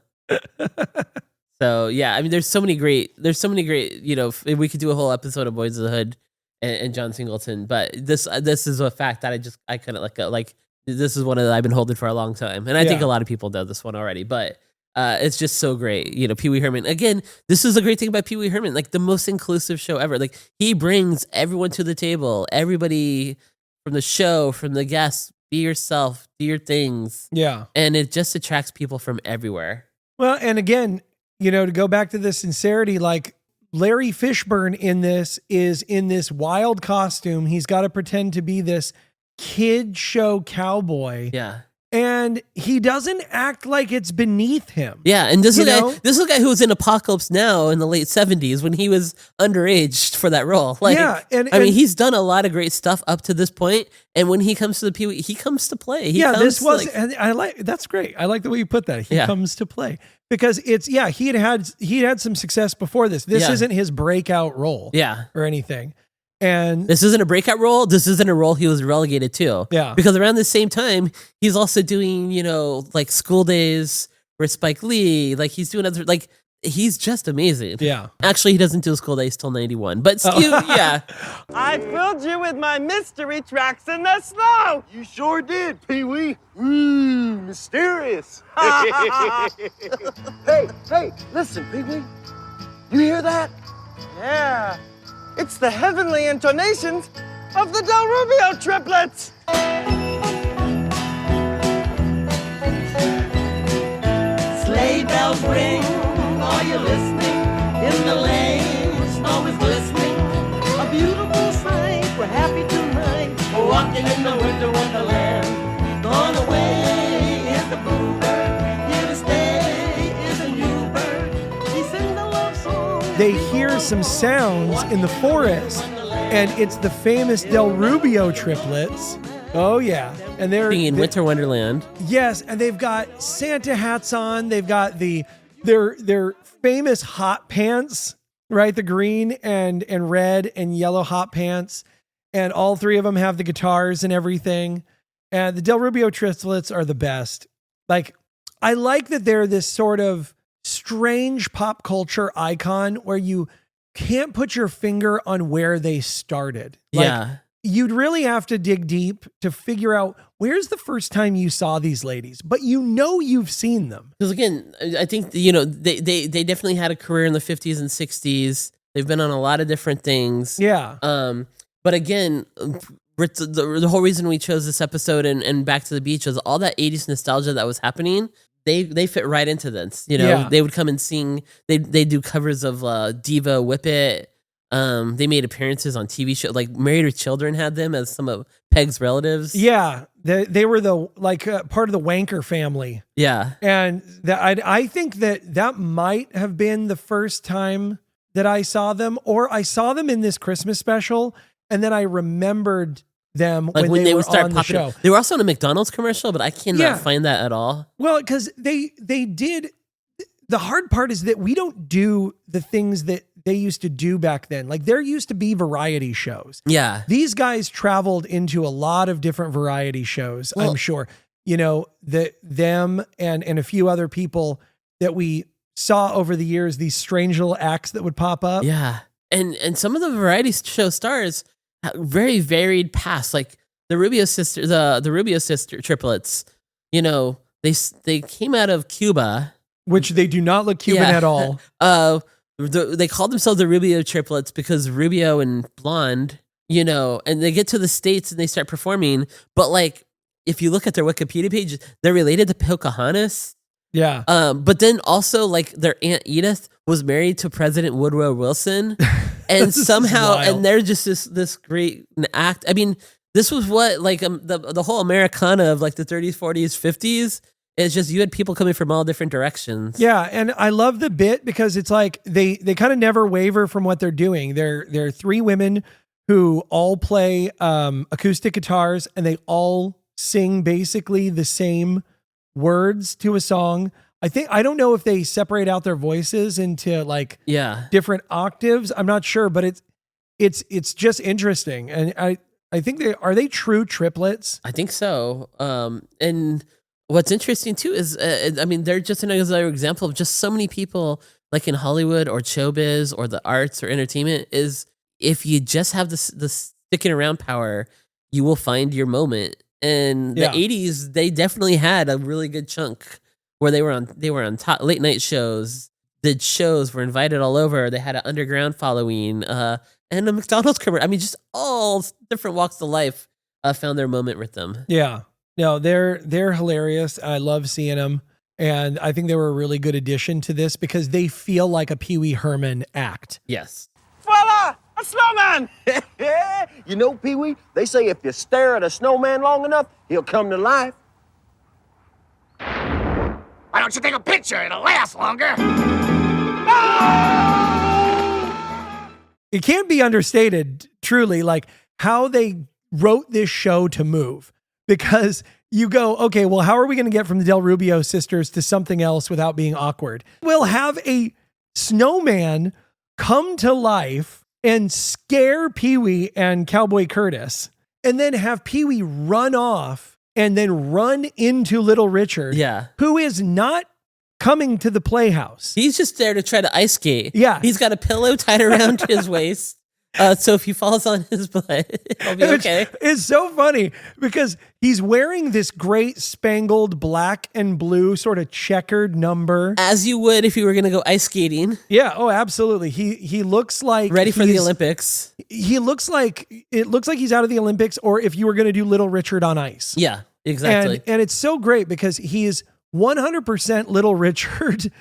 So yeah, I mean, there's so many great, you know, we could do a whole episode of Boys in the Hood and John Singleton, but this is a fact that I couldn't let go. Like this is one that I've been holding for a long time, and I think a lot of people know this one already, but it's just so great. You know, Pee-wee Herman. Again, this is a great thing about Pee-wee Herman, like the most inclusive show ever. Like he brings everyone to the table, everybody from the show, from the guests. Be yourself, do your things. Yeah, and it just attracts people from everywhere. Well, and again, you know, to go back to the sincerity, like Larry Fishburne in this is in this wild costume. He's got to pretend to be this kid show cowboy. Yeah. And he doesn't act like it's beneath him. Yeah, and this is a guy who was in Apocalypse Now in the late 70s when he was underage for that role. Like, I mean, he's done a lot of great stuff up to this point, and when he comes to the Pee-wee, he comes to play. And that's great. I like the way you put that. He comes to play because he had some success before this. This isn't his breakout role, or anything. And this isn't a breakout role. This isn't a role he was relegated to. Yeah. Because around the same time, he's also doing, you know, like School Days with Spike Lee. Like he's doing other, like he's just amazing. Yeah. Actually, he doesn't do School Days till 91. But yeah. I filled you with my mystery tracks in the snow. You sure did, Pee-wee. Ooh, mysterious. Hey, listen, Pee-wee. You hear that? Yeah. It's the heavenly intonations of the Del Rubio triplets. Sleigh bells ring, are you listening? In the lane, snow is glistening. A beautiful sight, we're happy tonight. We're walking in the winter wonderland. Gone away is the bluebird, here to stay is a new bird. He sings a love song. They hear some sounds in the forest, and it's the famous Del Rubio triplets Oh yeah, and they're Being in Winter Wonderland. Yes, and they've got Santa hats on. They've got their famous hot pants, right? The green and red and yellow hot pants, and all three of them have the guitars and everything. And the Del Rubio triplets are the best. Like, I like that they're this sort of strange pop culture icon where you can't put your finger on where they started. Like, Yeah. You'd really have to dig deep to figure out where's the first time you saw these ladies, but you've seen them. Because again, I think, they definitely had a career in the 50s and 60s. They've been on a lot of different things. Yeah. But again, the whole reason we chose this episode and Back to the Beach was all that 80s nostalgia that was happening. They fit right into this. Yeah. They would come and sing. They do covers of Diva, Whip It. They made appearances on TV shows, like Married with Children had them as some of Peg's relatives. Yeah, they were the part of the Wanker family. Yeah, and I think that might have been the first time that I saw them, or I saw them in this Christmas special, and then I remembered them like when they were would start on popping. the show. They were also in a McDonald's commercial, but I cannot find that at all. Well, because they did. The hard part is that we don't do the things that they used to do back then. Like, there used to be variety shows. Yeah. These guys traveled into a lot of different variety shows, I'm sure. Them and a few other people that we saw over the years, these strange little acts that would pop up. Yeah. And some of the variety show stars had very varied past, like the Rubio sister, the Rubio sister triplets, they came out of Cuba. Which they do not look Cuban at all. They called themselves the Rubio triplets because Rubio and blonde, and they get to the States and they start performing. But like, if you look at their Wikipedia page, they're related to Pocahontas. Yeah. But then also, like, their Aunt Edith was married to President Woodrow Wilson. And somehow, and they're just this great act. I mean, this was what, like, the whole Americana of like the 30s, 40s, 50s. It's just you had people coming from all different directions. Yeah, and I love the bit because it's like they kind of never waver from what they're doing. They're three women who all play acoustic guitars, and they all sing basically the same words to a song. I don't know if they separate out their voices into like different octaves. I'm not sure, but it's just interesting. And I think are they true triplets? I think so. And what's interesting too is, they're just another example of just so many people like in Hollywood or showbiz or the arts or entertainment is if you just have the sticking around power, you will find your moment. And the 80s, they definitely had a really good chunk where they were on top late night shows, did shows, were invited all over. They had an underground following, and a McDonald's commercial. I mean, just all different walks of life found their moment with them. Yeah. No, they're hilarious. I love seeing them. And I think they were a really good addition to this because they feel like a Pee Wee Herman act. Yes. Voila! A snowman! You know, Pee-wee, they say if you stare at a snowman long enough, he'll come to life. Why don't you take a picture? It'll last longer. It can't be understated, truly, like how they wrote this show to move. Because you go, okay, well, how are we going to get from the Del Rubio sisters to something else without being awkward? We'll have a snowman come to life and scare Pee-wee and Cowboy Curtis, and then have Pee-wee run off and then run into Little Richard, who is not coming to the Playhouse. He's just there to try to ice skate. Yeah. He's got a pillow tied around his waist. So if he falls on his butt, it'll be okay. It's so funny because he's wearing this great spangled black and blue sort of checkered number. As you would if you were going to go ice skating. Yeah. Oh, absolutely. He looks like ready for the Olympics. It looks like he's out of the Olympics, or if you were going to do Little Richard on ice. Yeah, exactly. And it's so great because he is 100% Little Richard.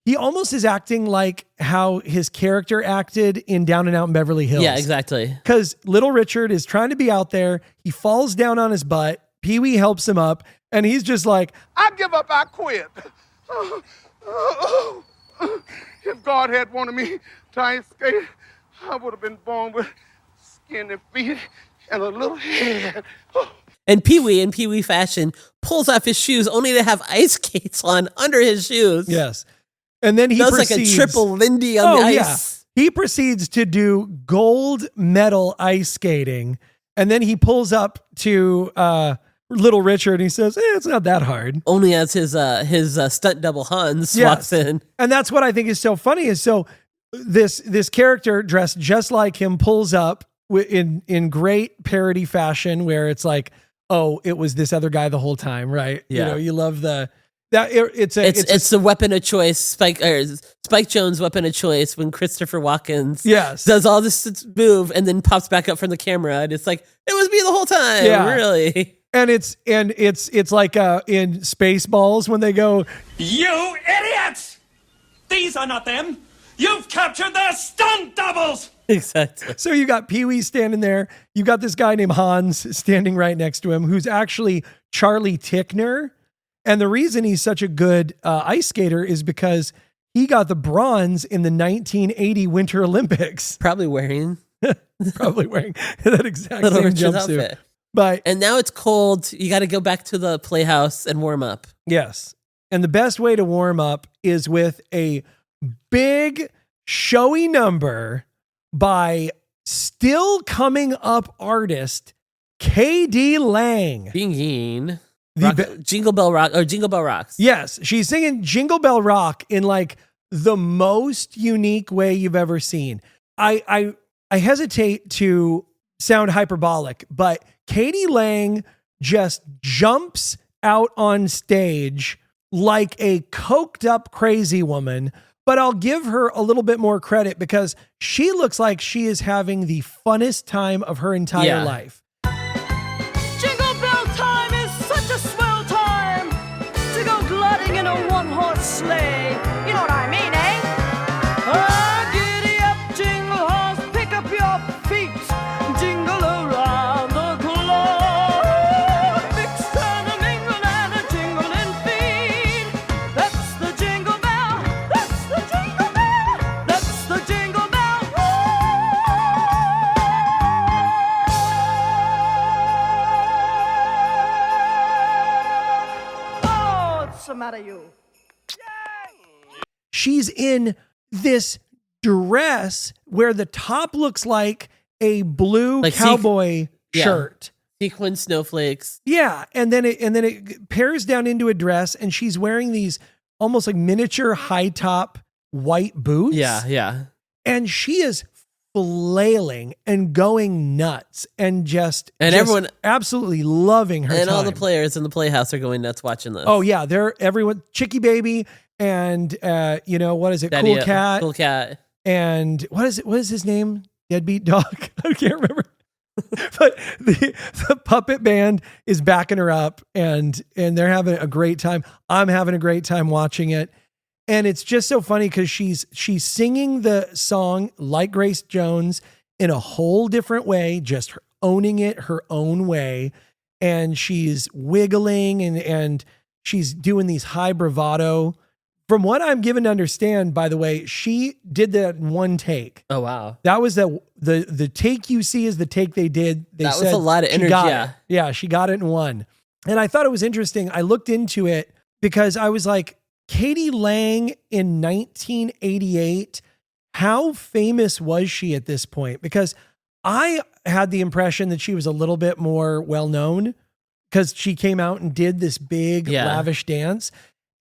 He almost is acting like how his character acted in Down and Out in Beverly Hills. Yeah, exactly. Because Little Richard is trying to be out there. He falls down on his butt. Pee-wee helps him up. And he's just like, I give up, I quit. If God had wanted me to ice skate, I would have been born with skinny feet and a little head. And Pee-wee, in Pee-wee fashion, pulls off his shoes only to have ice skates on under his shoes. Yes. And then he does proceeds, like a triple Lindy on the ice. Yeah. He proceeds to do gold medal ice skating. And then he pulls up to Little Richard and he says, it's not that hard. Only as his stunt double Hans walks in. And that's what I think is so funny is this character dressed just like him pulls up in great parody fashion where it's like, oh, it was this other guy the whole time, right? Yeah. You know, you love it's the weapon of choice, Spike Jonze' weapon of choice when Christopher Walken does all this move and then pops back up from the camera and it's like, it was me the whole time. Yeah. Really. And it's like in Spaceballs when they go, You idiots! These are not them. You've captured their stunt doubles. Exactly. So you got Pee-wee standing there. You got this guy named Hans standing right next to him, who's actually Charlie Tickner. And the reason he's such a good ice skater is because he got the bronze in the 1980 Winter Olympics. Probably wearing that exact Little same Richard's jumpsuit. outfit. And now it's cold. You got to go back to the Playhouse and warm up. Yes. And the best way to warm up is with a big showy number by still coming up artist K.D. Lang. Jingle Bell Rock or Jingle Bell Rocks. Yes, she's singing Jingle Bell Rock in like the most unique way you've ever seen. I hesitate to sound hyperbolic, but K.D. Lang just jumps out on stage like a coked up crazy woman. But I'll give her a little bit more credit because she looks like she is having the funnest time of her entire life. Jingle bell time is such a swell time to go gliding in a one-horse sleigh. You know what I mean, eh? Oh, giddy up, jingle horse, pick up your feet, jingle around the clock. Mix and a mingle and a jingling feet. That's the jingle bell. That's the jingle bell. That's the jingle bell. Oh, what's the matter, you? She's in this dress where the top looks like a blue Like cowboy shirt. Sequin snowflakes. Yeah, and then it pairs down into a dress, and she's wearing these almost like miniature high top white boots. Yeah. And she is flailing and going nuts and just everyone absolutely loving her and time. all the players in the Playhouse are going nuts watching this. Oh yeah, everyone, Chicky Baby and what is it? Daddy, Cool Cat. And what is his name? Deadbeat Dog. I can't remember. But the puppet band is backing her up and they're having a great time. I'm having a great time watching it. And it's just so funny because she's singing the song like Grace Jones in a whole different way, just owning it her own way. And she's wiggling and she's doing these high bravado. From what I'm given to understand, by the way, she did that in one take. Oh, wow. That was the take you see is the take they did. That was a lot of energy. Yeah, she got it in one. And I thought it was interesting. I looked into it because I was like, K.D. Lang in 1988, how famous was she at this point? Because I had the impression that she was a little bit more well-known because she came out and did this big, lavish dance.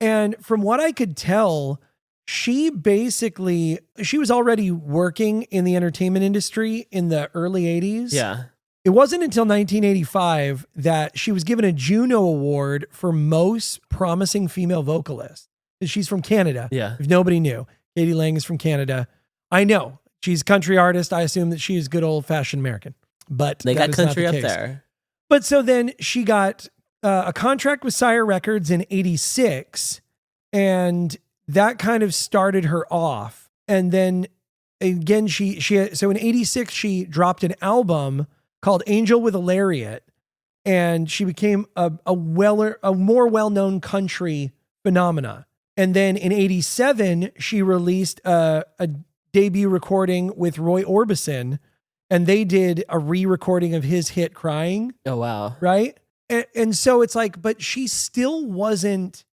And from what I could tell, she was already working in the entertainment industry in the early 80s. Yeah. It wasn't until 1985 that she was given a Juno Award for Most Promising Female Vocalist. She's from Canada. Yeah. If nobody knew, K.D. Lang is from Canada. I know. She's a country artist. I assume that she's good old-fashioned American. But they got country up case. there. But so then she got a contract with Sire Records in 86, and that kind of started her off. And then again, so in 86, she dropped an album called Angel with a Lariat, and she became a more well-known country phenomena. And then in 87, she released a debut recording with Roy Orbison and they did a re-recording of his hit Crying. Oh, wow. Right? And so it's like, but she still wasn't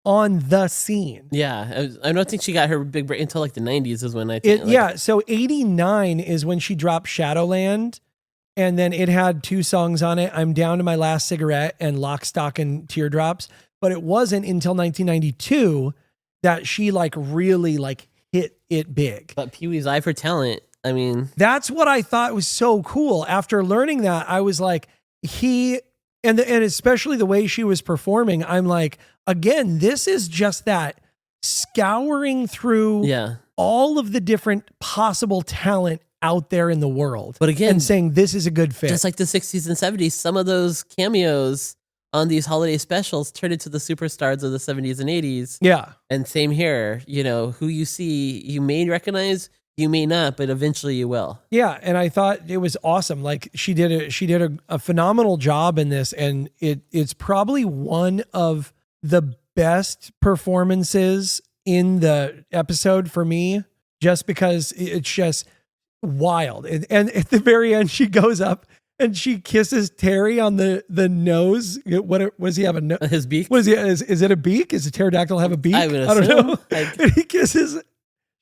on the scene. Yeah. I don't think she got her big break until like the 90s is when I think. Yeah. So 89 is when she dropped Shadowland. And then it had 2 songs on it. I'm Down to My Last Cigarette and Lock, Stock, and Teardrops. But it wasn't until 1992 that she like really like hit it big. But Pee-wee's eye for talent. I mean, that's what I thought was so cool. After learning that, I was like, and especially the way she was performing, I'm like, again, this is just that scouring through all of the different possible talent out there in the world. But again, and saying this is a good fit. Just like the 60s and 70s, some of those cameos on these holiday specials turned into the superstars of the 70s and 80s. Yeah. And same here, who you see, you may recognize, you may not, but eventually you will. Yeah, and I thought it was awesome. Like she did a phenomenal job in this, and it's probably one of the best performances in the episode for me, just because it's just wild. And at the very end, she goes up and she kisses Terry on the nose. What does he have? His beak? What is he? Is it a beak? Is a pterodactyl have a beak? I don't know. And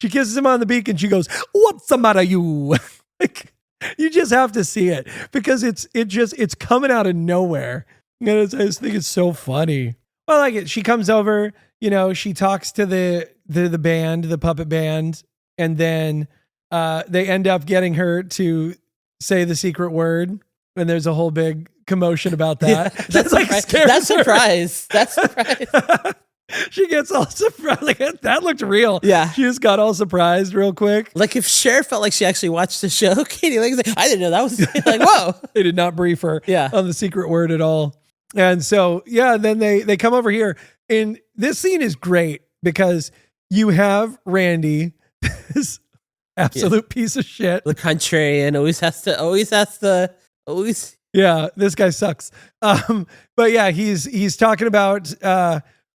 she kisses him on the beak, and she goes, "What's the matter, you?" Like, you just have to see it because it's coming out of nowhere. And I just think it's so funny. I like it. She comes over, she talks to the band, the puppet band, and then they end up getting her to say the secret word, and there's a whole big commotion about that. Yeah, that's surprise. That's surprise. She gets all surprised. Like, that looked real. Yeah. She just got all surprised real quick. Like if Cher felt like she actually watched the show, Katie Lang's like, I didn't know that was like, whoa. They did not brief her on the secret word at all. And so, then they come over here, and this scene is great because you have Randy, this absolute piece of shit. The contrarian always. Yeah, this guy sucks. But yeah, he's talking about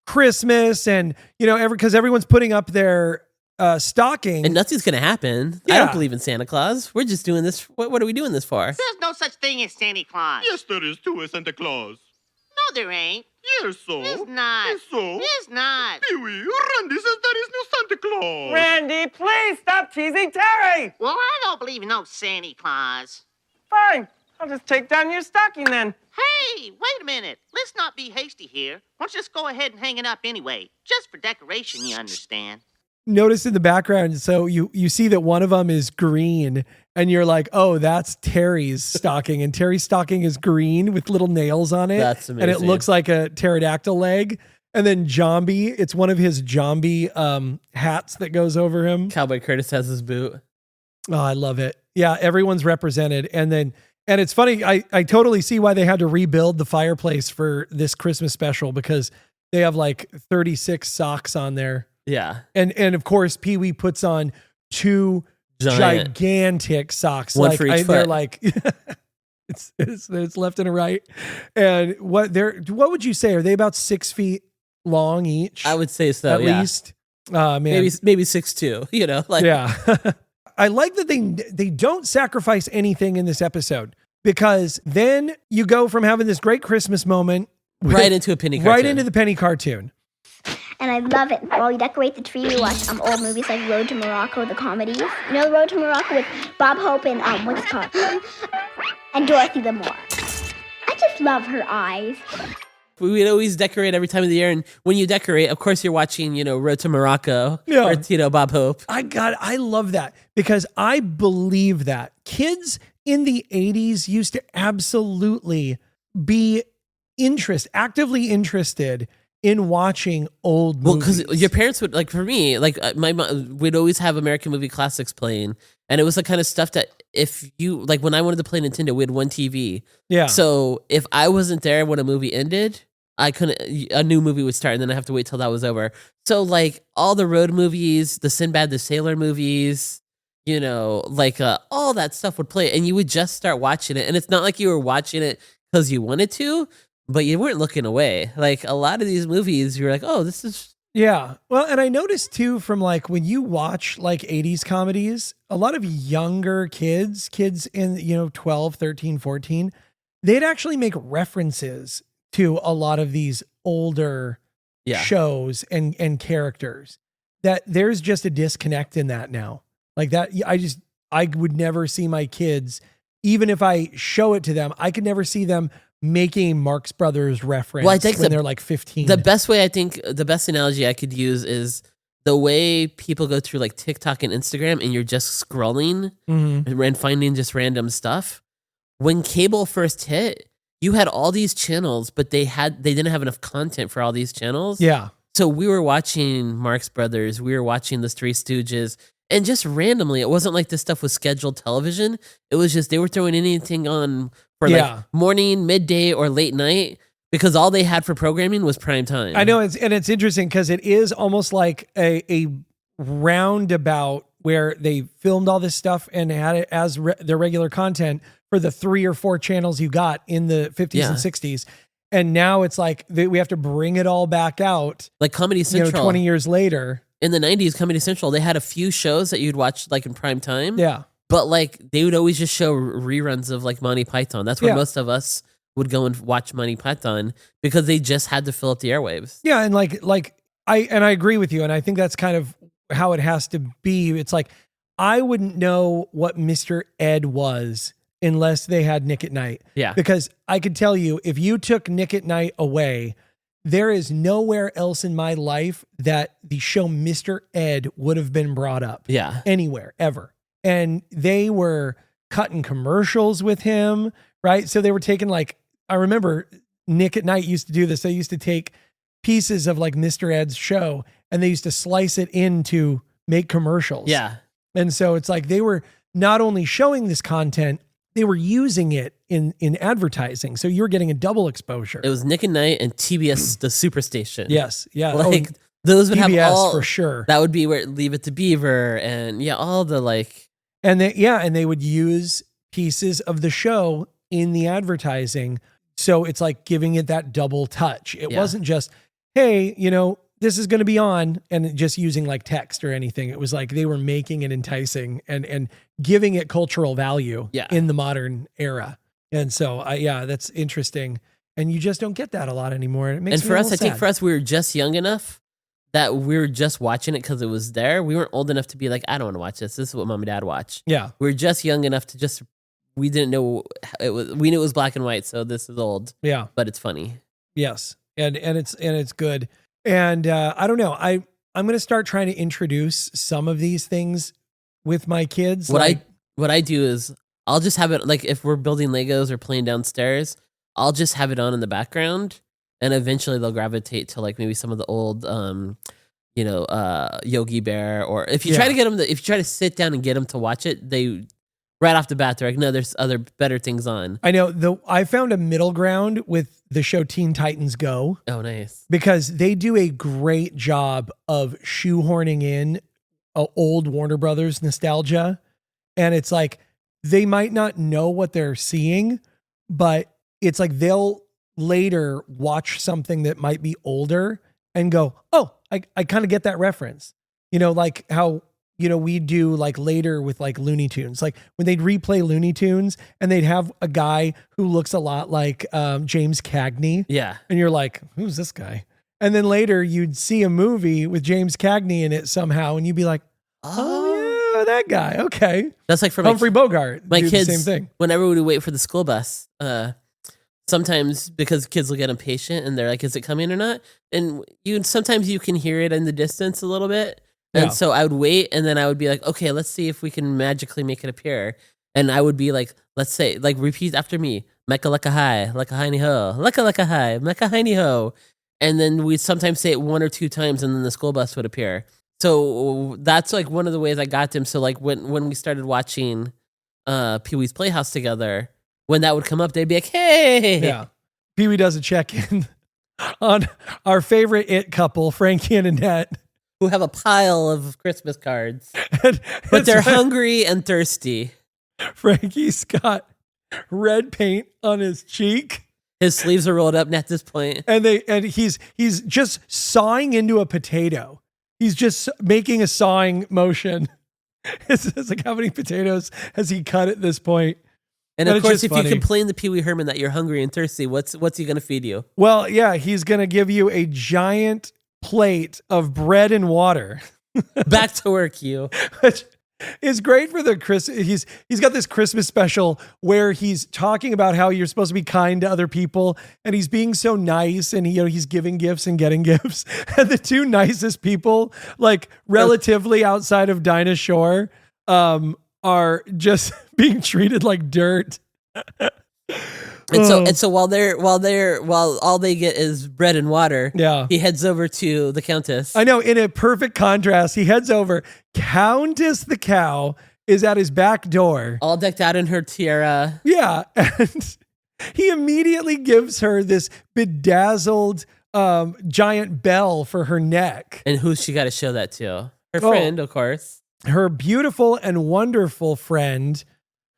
Christmas and because everyone's putting up their stocking, and nothing's gonna happen. I don't believe in Santa Claus. We're just doing this. What are we doing this for? There's no such thing as Santa Claus. Yes, there is too, a Santa Claus. No, there ain't. Yes, so. There's not. Yes, so. There's not. Pee-wee, Randy says there is no Santa Claus. Randy, please stop teasing Terry. Well, I don't believe in no Santa Claus. Fine. I'll just take down your stocking then. Hey, wait a minute. Let's not be hasty here. Why don't you just go ahead and hang it up anyway? Just for decoration, you understand. Notice in the background, so you see that one of them is green, and you're like, oh, that's Terry's stocking, and Terry's stocking is green with little nails on it. That's amazing. And it looks like a pterodactyl leg. And then Jambi, it's one of his Jambi hats that goes over him. Cowboy Curtis has his boot. Oh, I love it. Yeah, everyone's represented. And it's funny, I totally see why they had to rebuild the fireplace for this Christmas special, because they have like 36 socks on there. Yeah. And of course, Pee-wee puts on 2 gigantic socks. One for each foot. They're like, it's left and a right. And what would you say? Are they about 6 feet long each? I would say so. At least. Man. Maybe 6'2", Yeah. I like that they don't sacrifice anything in this episode, because then you go from having this great Christmas moment right into a penny cartoon. Right into the penny cartoon. And I love it. While we decorate the tree, we watch old movies like Road to Morocco, the comedies. You know, Road to Morocco with Bob Hope and what's it called? And Dorothy the Moor. I just love her eyes. We would always decorate every time of the year, and when you decorate, of course, you're watching, Road to Morocco or Bob Hope. I love that, because I believe that kids in the 80s used to absolutely be actively interested in watching old movies. Well, because your parents would, like, for me, like my mom would always have American movie classics playing, and it was the kind of stuff that if you, like, when I wanted to play Nintendo, we had one TV. Yeah. So if I wasn't there when a movie ended, a new movie would start, and then I have to wait till that was over. So like all the road movies, the Sinbad the Sailor movies, all that stuff would play, and you would just start watching it. And it's not like you were watching it because you wanted to, but you weren't looking away. Like a lot of these movies, you were like, oh, this is Yeah. Well, and I noticed too from like when you watch like 80s comedies, a lot of younger kids in, 12, 13, 14, they'd actually make references to a lot of these older shows and characters. That there's just a disconnect in that now. Like that, I would never see my kids, even if I show it to them, I could never see them making Marx Brothers reference when they're like 15. The best analogy I could use is the way people go through like TikTok and Instagram and you're just scrolling and finding just random stuff. When cable first hit, you had all these channels, but they didn't have enough content for all these channels. Yeah. So we were watching Marx Brothers, we were watching the Three Stooges, and just randomly, it wasn't like this stuff was scheduled television. It was just they were throwing anything on for like morning, midday, or late night because all they had for programming was prime time. I know, it's interesting because it is almost like a roundabout where they filmed all this stuff and had it as their regular content for the 3 or 4 channels you got in the 50s and 60s. And now it's like we have to bring it all back out. Like Comedy Central. 20 years later. In the 90s, Comedy Central, they had a few shows that you'd watch like in prime time. Yeah. But like they would always just show reruns of like Monty Python. That's where most of us would go and watch Monty Python because they just had to fill up the airwaves. Yeah, and I agree with you, and I think that's kind of how it has to be. It's like I wouldn't know what Mr. Ed was unless they had Nick at Night. Yeah. Because I could tell you, if you took Nick at Night away, there is nowhere else in my life that the show Mr. Ed would have been brought up. Yeah. Anywhere, ever. And they were cutting commercials with him, right? So they were taking I remember Nick at Night used to do this. They used to take pieces of like Mr. Ed's show and they used to slice it in to make commercials. Yeah. And so it's like they were not only showing this content, they were using it in advertising. So you were getting a double exposure. It was Nick at Night and TBS, the Superstation. Yes. Yeah. Like those would PBS have all for sure. That would be where Leave It to Beaver and all the like. And they would use pieces of the show in the advertising. So it's like giving it that double touch. It wasn't just, hey, this is going to be on and just using like text or anything. It was like they were making it enticing and giving it cultural value in the modern era. And so, that's interesting. And you just don't get that a lot anymore. It makes and for me us, I sad. think for us, we were just young enough that we were just watching it because it was there. We weren't old enough to be like, I don't want to watch this. This is what mom and dad watch. Yeah. We were just young enough to we didn't know we knew it was black and white. So this is old. Yeah. But it's funny. Yes. And it's good. And I don't know. I'm going to start trying to introduce some of these things with my kids. What I do is I'll just have it like if we're building Legos or playing downstairs, I'll just have it on in the background, and eventually they'll gravitate to like maybe some of the old, Yogi Bear, or if you try to get them, if you try to sit down and get them to watch it, they right off the bat they're like, no, there's other better things on. I know. I found a middle ground with the show Teen Titans Go. Oh, nice. Because they do a great job of shoehorning in old Warner Brothers nostalgia. And it's like, they might not know what they're seeing, but it's like they'll later watch something that might be older and go, oh, I kind of get that reference. Like how, we do like later with like Looney Tunes, like when they'd replay Looney Tunes and they'd have a guy who looks a lot like James Cagney. Yeah. And you're like, who's this guy? And then later you'd see a movie with James Cagney in it somehow. And you'd be like, oh yeah, that guy. Okay. That's like for Humphrey Bogart. My do kids, the same thing. Whenever we wait for the school bus, sometimes because kids will get impatient and they're like, is it coming or not? And sometimes you can hear it in the distance a little bit. And so I would wait and then I would be like, okay, let's see if we can magically make it appear. And I would be like, let's say, like repeat after me. Mecca lecca hi, lecca hiney ho, lecca lecca hi, mecca hiney ho. And then we'd sometimes say it 1 or 2 times and then the school bus would appear. So that's like one of the ways I got them. So like when we started watching Pee-wee's Playhouse together, when that would come up, they'd be like, hey. Yeah. Pee-wee does a check-in on our favorite it couple, Frankie and Annette. Who have a pile of Christmas cards. But they're hungry and thirsty. Frankie's got red paint on his cheek. His sleeves are rolled up at this point. And he's just sawing into a potato. He's just making a sawing motion. It's like, how many potatoes has he cut at this point? And of it's course, just if funny. you complain to Pee Wee Herman that you're hungry and thirsty, what's he going to feed you? Well, yeah, he's going to give you a giant plate of bread and water. Back to work, you. Which is great for the He's got this Christmas special where he's talking about how you're supposed to be kind to other people, and he's being so nice, and he's giving gifts and getting gifts. And the two nicest people, like relatively outside of Dinah Shore, are just being treated like dirt. And so while all they get is bread and water, yeah, he heads over to the Countess. I know, in a perfect contrast, he heads over. Countess the cow is at his back door, all decked out in her tiara. Yeah, and he immediately gives her this bedazzled giant bell for her neck. And who's she got to show that to? Her friend, of course. Her beautiful and wonderful friend,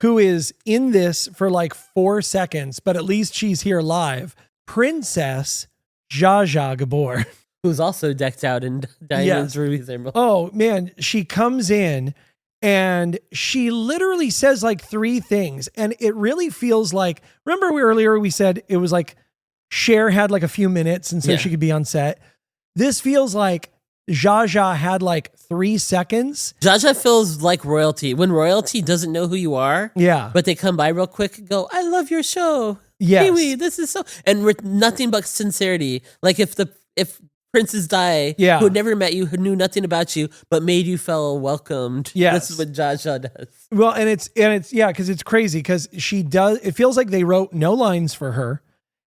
who is in this for like 4 seconds, but at least she's here live. Princess Zsa Zsa Gabor. Who's also decked out in diamonds, rubies, emeralds. Oh, man. She comes in and she literally says like 3 things. And it really feels like, remember earlier we said it was like Cher had like a few minutes and so she could be on set. This feels like Zsa Zsa had like 3 seconds. Zsa Zsa feels like royalty. When royalty doesn't know who you are, but they come by real quick and go, I love your show. Yes. Pee-wee, this is so... And with nothing but sincerity. Like if Princess Di, who had never met you, who knew nothing about you, but made you feel welcomed. Yes. This is what Zsa Zsa does. Well, and it's because it's crazy because it feels like they wrote no lines for her.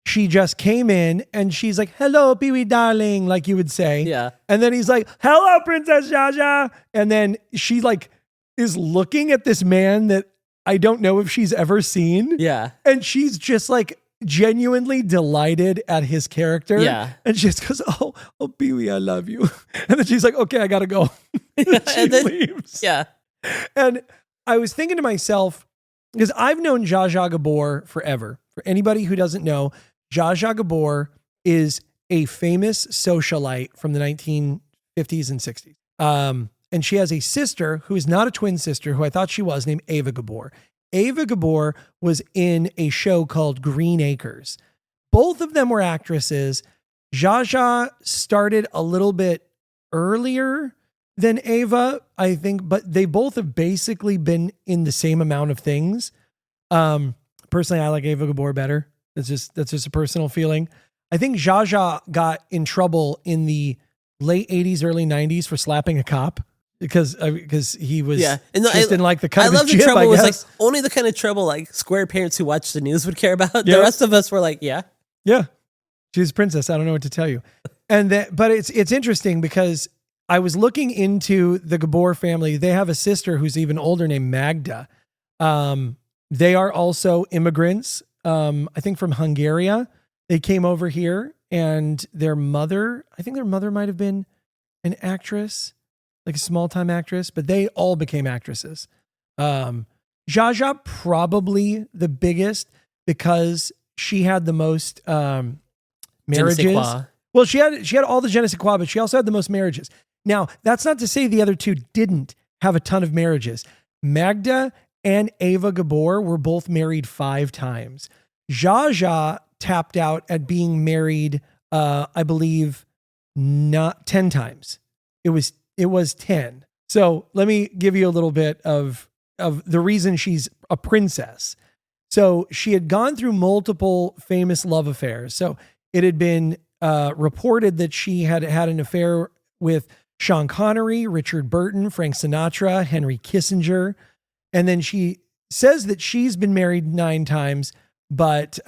She just came in and she's like, hello, Pee-wee darling, like you would say. Yeah. And then he's like, hello, Princess Zsa Zsa. And then she like is looking at this man that I don't know if she's ever seen. Yeah. And she's just like genuinely delighted at his character. Yeah. And she just goes, oh, Pee-wee, I love you. And then she's like, okay, I got to go. She leaves. Yeah. And I was thinking to myself, because I've known Zsa Zsa Gabor forever. For anybody who doesn't know, Zsa Zsa Gabor is a famous socialite from the 1950s and 60s. And she has a sister who is not a twin sister, who I thought she was, named Ava Gabor. Ava Gabor was in a show called Green Acres. Both of them were actresses. Zsa Zsa started a little bit earlier than Ava, I think, but they both have basically been in the same amount of things. Personally, I like Ava Gabor better. That's just a personal feeling. I think Zsa Zsa got in trouble in the late 80s, early 90s for slapping a cop because he was didn't like the cut of his love the jib, trouble I was like guess. only the kind of trouble like square parents who watch the news would care about. Yeah. The rest of us were like, yeah. She's a princess. I don't know what to tell you. But it's interesting because I was looking into the Gabor family. They have a sister who's even older named Magda. They are also immigrants. I think from Hungary. They came over here and their mother might have been an actress, like a small time actress, but they all became actresses. Zsa Zsa probably the biggest because she had the most marriages. Well, she had all the je ne sais quoi, but she also had the most marriages. Now, that's not to say the other two didn't have a ton of marriages. Magda and Ava Gabor were both married 5 times. Zsa Zsa tapped out at being married, I believe, not 10 times. It was 10. So let me give you a little bit of the reason she's a princess. So she had gone through multiple famous love affairs. So it had been reported that she had had an affair with Sean Connery, Richard Burton, Frank Sinatra, Henry Kissinger. And then she says that she's been married 9 times, but,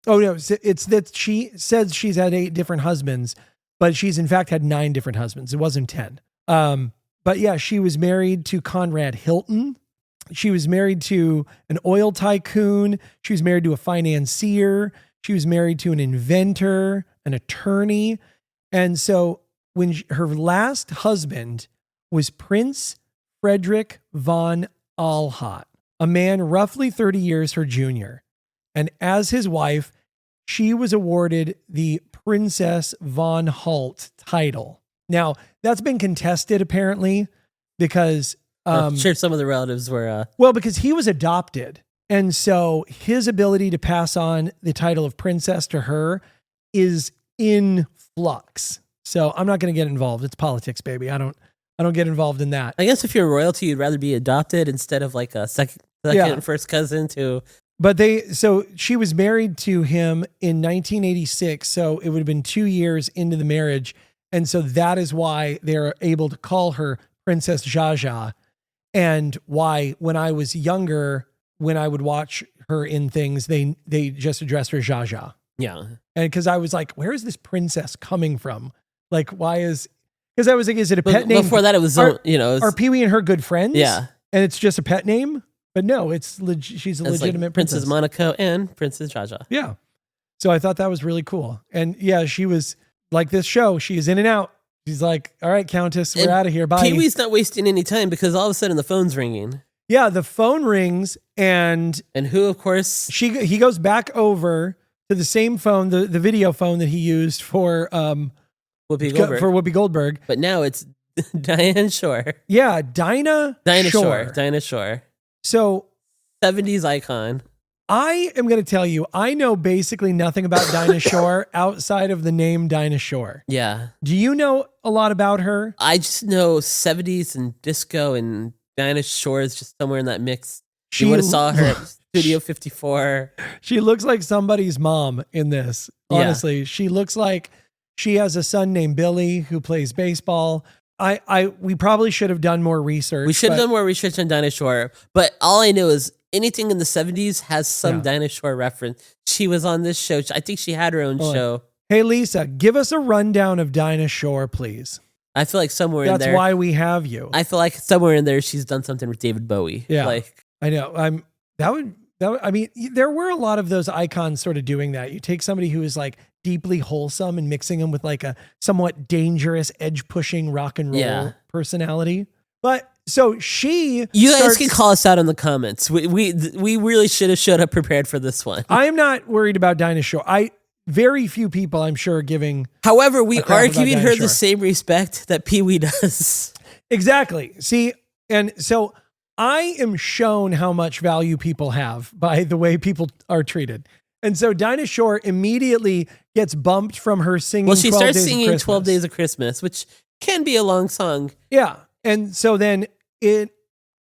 it's that she says she's had 8 different husbands, but she's in fact had 9 different husbands. It wasn't 10. But yeah, she was married to Conrad Hilton. She was married to an oil tycoon. She was married to a financier. She was married to an inventor, an attorney. And so when her last husband was Prince Frederick von Alhot, a man roughly 30 years her junior. And as his wife, she was awarded the Princess von Holt title. Now, that's been contested apparently because I'm sure some of the relatives were well, because he was adopted. And so his ability to pass on the title of princess to her is in flux. So I'm not going to get involved. It's politics, baby. I don't get involved in that. I guess if you're royalty, you'd rather be adopted instead of like a second and first cousin to. But so she was married to him in 1986. So it would have been 2 years into the marriage. And so that is why they're able to call her Princess Zsa. And why when I was younger, when I would watch her in things, they just addressed her Zsa. Yeah. And because I was like, where is this princess coming from? Like, why is, because I was like, is it a pet name? Before that, it was, are Pee-wee and her good friends? Yeah. And it's just a pet name? But no, she's a legitimate like Princess Monaco and Princess Zsa. Yeah. So I thought that was really cool. And yeah, she was like this show. She is in and out. She's like, all right, Countess, we're out of here. Bye. Pee-wee's not wasting any time because all of a sudden the phone's ringing. Yeah, the phone rings and who, of course, he goes back over to the same phone, the video phone that he used for Whoopi Goldberg. But now it's Diane Shore. Yeah, Dinah Shore. So 70s icon. I am going to tell you, I know basically nothing about Dinah Shore outside of the name Dinah Shore. Yeah. Do you know a lot about her? I just know 70s and disco, and Dinah Shore is just somewhere in that mix. You would have saw her at Studio 54. She looks like somebody's mom in this. Honestly, she looks like she has a son named Billy who plays baseball. We probably should have done more research. We should have done more research on Dinah Shore, but all I know is anything in the 70s has some Dinah Shore reference. She was on this show. I think she had her own show. Hey, Lisa, give us a rundown of Dinah Shore, please. I feel like somewhere in there. That's why we have you. I feel like somewhere in there she's done something with David Bowie. Yeah. I know. I mean, there were a lot of those icons sort of doing that. You take somebody who is like deeply wholesome and mixing them with like a somewhat dangerous, edge-pushing rock and roll personality. But so you guys can call us out in the comments. We really should have showed up prepared for this one. I'm not worried about Dinah Shore. Very few people, I'm sure, are giving. However, we are giving her the same respect that Pee-wee does. Exactly. See, and so I am shown how much value people have by the way people are treated. And so Dinah Shore immediately gets bumped from her singing. Well, she starts singing 12 Days of Christmas, which can be a long song. Yeah. And so then this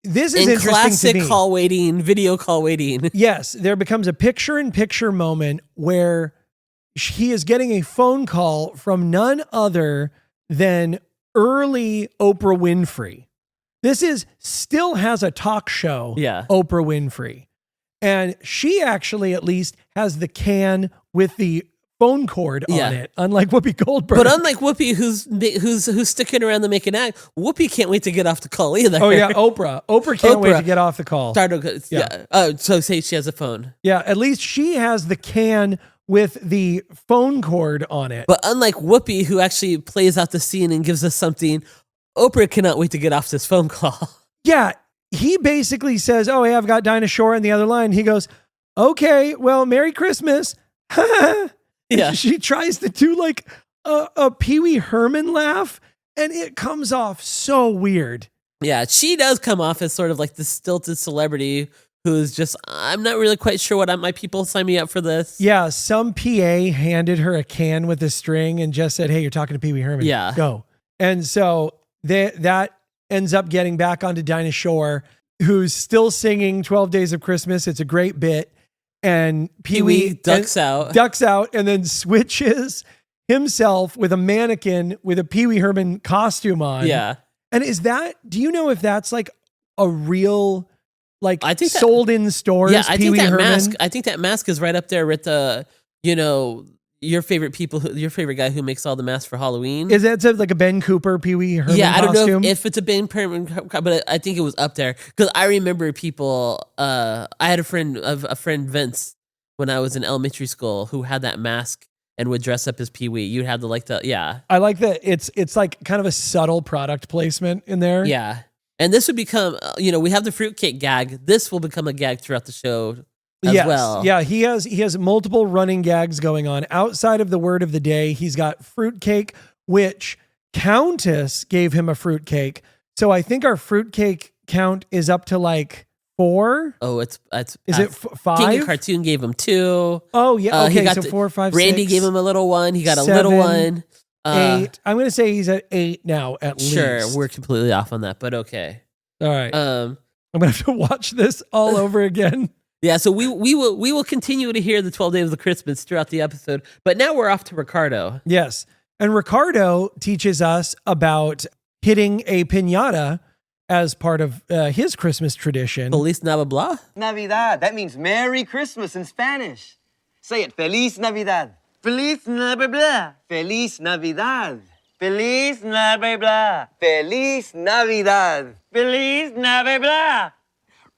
is interesting classic to me. Video call waiting. Yes. There becomes a picture-in-picture moment where he is getting a phone call from none other than early Oprah Winfrey. This still has a talk show, Oprah Winfrey. And she actually at least has the can with the phone cord on it, unlike Whoopi Goldberg. But unlike Whoopi, who's sticking around to make an act, Whoopi can't wait to get off the call either. Oh yeah, Oprah can't wait to get off the call. So say she has a phone. Yeah, at least she has the can with the phone cord on it. But unlike Whoopi, who actually plays out the scene and gives us something, Oprah cannot wait to get off this phone call. Yeah, he basically says, oh, hey, I've got Dinah Shore on the other line. He goes, okay, well, Merry Christmas. Yeah. She tries to do like a Pee-wee Herman laugh, and it comes off so weird. Yeah, she does come off as sort of like the stilted celebrity who's just, I'm not really quite sure what my people sign me up for this. Yeah, some PA handed her a can with a string and just said, hey, you're talking to Pee-wee Herman. Yeah. Go. And so that ends up getting back onto Dinah Shore, who's still singing 12 Days of Christmas. It's a great bit. And Pee-wee ducks out and then switches himself with a mannequin with a Pee-wee Herman costume on. Yeah. And do you know if that's like a real, like, I think sold in stores? Yeah, I think Pee-wee that Herman? mask. I think that mask is right up there with the, your favorite guy who makes all the masks for Halloween. Is that like a Ben Cooper Pee-wee Herman costume? Yeah, I don't know if it's a Ben Cooper, but I think it was up there because I remember people. I had a friend Vince when I was in elementary school who had that mask and would dress up as Pee-wee. You'd have I like that. It's like kind of a subtle product placement in there. Yeah. And this would become, we have the fruitcake gag. This will become a gag throughout the show. as well. Yeah, he has multiple running gags going on. Outside of the word of the day, he's got fruitcake, which Countess gave him a fruitcake. So I think our fruitcake count is up to like 4. Oh, is it 5? King of Cartoon gave him 2. Oh yeah, okay, so the, 4, 5, Randy 6, gave him a little one. He got 7, a little one. 8. I'm gonna say he's at 8 now at least. Sure, we're completely off on that, but okay. All right. I'm gonna have to watch this all over again. Yeah, so we will continue to hear the 12 Days of Christmas throughout the episode, but now we're off to Ricardo. Yes, and Ricardo teaches us about hitting a piñata as part of his Christmas tradition. Feliz Navidad. Navidad. That means Merry Christmas in Spanish. Say it. Feliz Navidad. Feliz Navidad. Feliz Navidad. Feliz Navidad. Feliz Navidad. Feliz Navidad.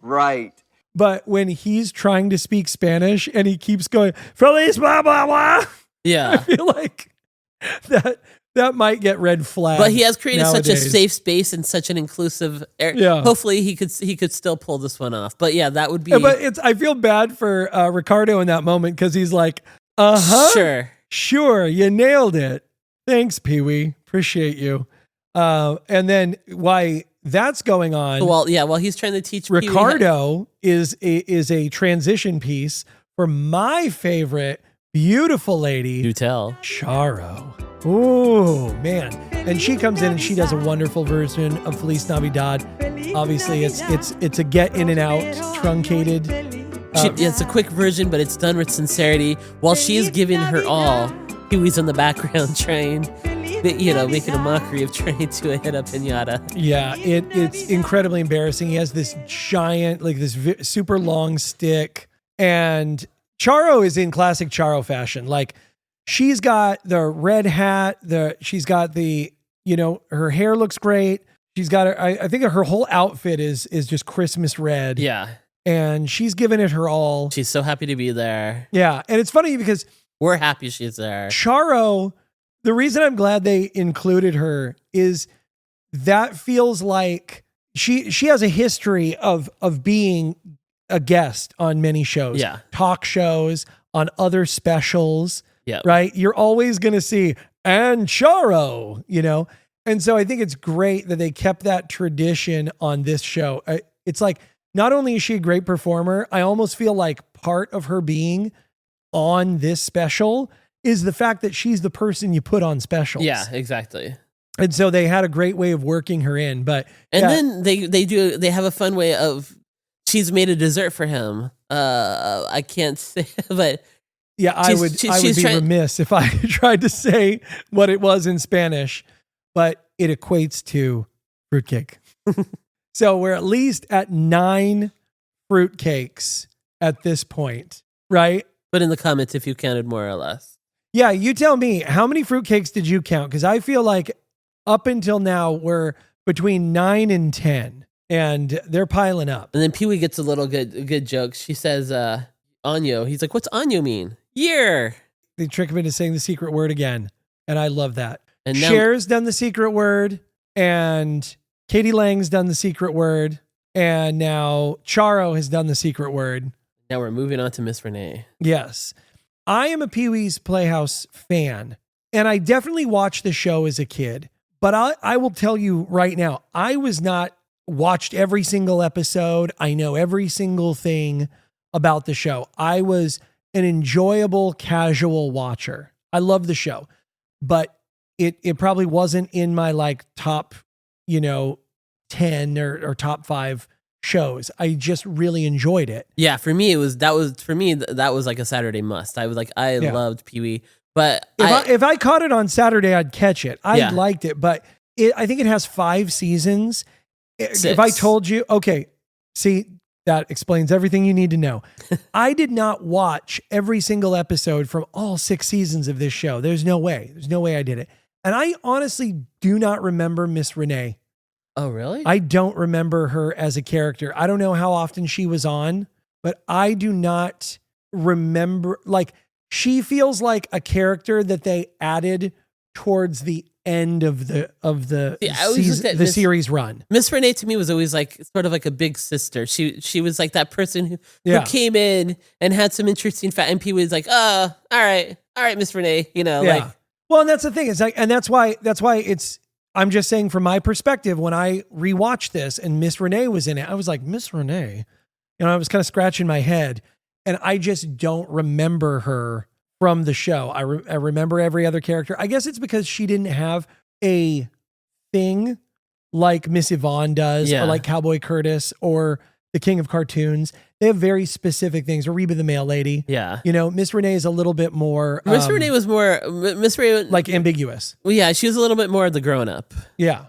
Right. But when he's trying to speak Spanish and he keeps going, Feliz blah, blah, blah. Yeah. I feel like that might get red flagged. But he has created nowadays. such a safe space and such an inclusive area. Yeah. Hopefully he could still pull this one off. But yeah, that would be. Yeah, but I feel bad for Ricardo in that moment because he's like, sure, you nailed it. Thanks, Pee-wee. Appreciate you. And then why that's going on. While he's trying to teach Ricardo is a transition piece for my favorite beautiful lady. Do tell. Charo. Oh, man. And she comes in and she does a wonderful version of Feliz Navidad. Obviously, it's a get in and out, truncated. It's a quick version, but it's done with sincerity. While she is giving her all, Pee-wee's in the background trying, making a mockery of trying to hit a piñata. Yeah, it's incredibly embarrassing. He has this giant, super long stick. And Charo is in classic Charo fashion. Like, she's got the red hat, she's got her hair looks great. She's got I think her whole outfit is just Christmas red. Yeah. And she's giving it her all. She's so happy to be there. Yeah. And it's funny because we're happy she's there. Charo, the reason I'm glad they included her is that feels like she has a history of being a guest on many shows. Yeah. Talk shows, on other specials. Yeah. Right? You're always going to see, and Charo, And so I think it's great that they kept that tradition on this show. It's like, not only is she a great performer, I almost feel like part of her being on this special is the fact that she's the person you put on specials. Yeah, exactly. And so they had a great way of working her in, then they have a fun way of, she's made a dessert for him. I can't say, but yeah, I would be remiss if I tried to say what it was in Spanish, but it equates to fruitcake. So we're at least at 9 fruitcakes at this point, right? Put in the comments if you counted more or less. Yeah, you tell me, how many fruitcakes did you count? Because I feel like up until now, we're between 9 and 10, and they're piling up. And then Pee-wee gets a little good joke. She says, Año. He's like, what's Año mean? Year. They trick him into saying the secret word again, and I love that. And now, Cher's done the secret word, and Katie Lang's done the secret word, and now Charo has done the secret word. Now we're moving on to Miss Renee. Yes. I am a Pee-wee's Playhouse fan, and I definitely watched the show as a kid, but I will tell you right now, I was not watched every single episode. I know every single thing about the show. I was an enjoyable, casual watcher. I love the show, but it probably wasn't in my top, 10 or top 5 shows. I just really enjoyed it. Yeah, for me that was like a Saturday must. I was like, loved Pee-wee, but if I caught it on Saturday, I'd catch it. I liked it, but I think it has 5 seasons. 6. If I told you, okay, see, that explains everything you need to know. I did not watch every single episode from all 6 seasons of this show. There's no way I did it. And I honestly do not remember Miss Renee. Oh, really? I don't remember her as a character. I don't know how often she was on, but I do not remember. She feels like a character that they added towards the end of the I always looked at series run. Miss Renee to me was always like sort of like a big sister. She was like that person who came in and had some interesting fact, and Pee Wee was like, all right, Miss Renee, like. Well, and that's the thing. It's like, and that's why it's. I'm just saying from my perspective, when I rewatched this and Miss Renee was in it, I was like, Miss Renee, I was kind of scratching my head, and I just don't remember her from the show. I remember every other character. I guess it's because she didn't have a thing like Miss Yvonne does, or like Cowboy Curtis or the King of Cartoons. They have very specific things. Or Reba the Mail Lady. Yeah. Miss Renee is a little bit more. Miss Renee was more. Miss Renee like ambiguous. Well, yeah, she was a little bit more of the grown up. Yeah.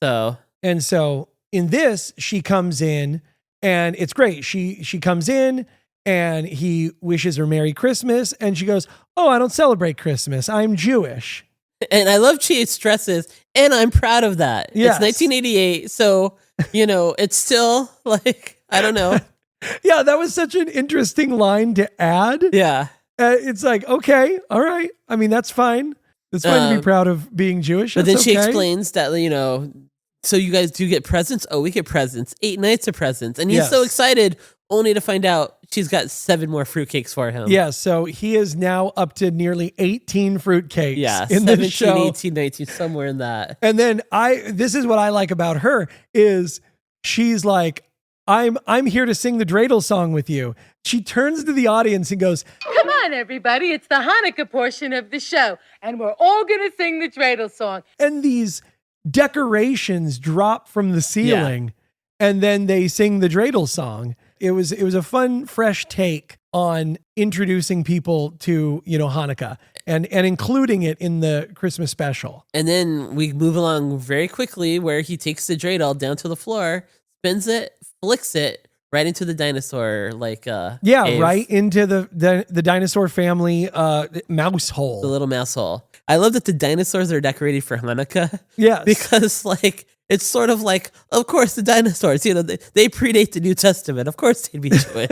So in this, she comes in and it's great. She comes in and he wishes her Merry Christmas, and she goes, "Oh, I don't celebrate Christmas. I'm Jewish." And I love she stresses, and I'm proud of that. Yes. It's 1988, so it's still like, I don't know. Yeah, that was such an interesting line to add. Yeah. It's like, okay, all right. I mean, that's fine. It's fine to be proud of being Jewish. But then That's she okay. explains that, so you guys do get presents? Oh, we get presents. 8 nights of presents. And he's so excited, only to find out she's got 7 more fruitcakes for him. Yeah, so he is now up to nearly 18 fruitcakes in 17, the show. 18, 19, somewhere in that. And then this is what I like about her is she's like, I'm here to sing the dreidel song with you. She turns to the audience and goes, "Come on, everybody. It's the Hanukkah portion of the show, and we're all going to sing the dreidel song." And these decorations drop from the ceiling, and then they sing the dreidel song. It was a fun, fresh take on introducing people to, Hanukkah and including it in the Christmas special. And then we move along very quickly where he takes the dreidel down to the floor, spins it, flicks it right into the dinosaur, cave. Right into the dinosaur family mouse hole. The little mouse hole. I love that the dinosaurs are decorated for Hanukkah. Yes. Because it's sort of like, of course, the dinosaurs, they predate the New Testament. Of course they'd be Jewish.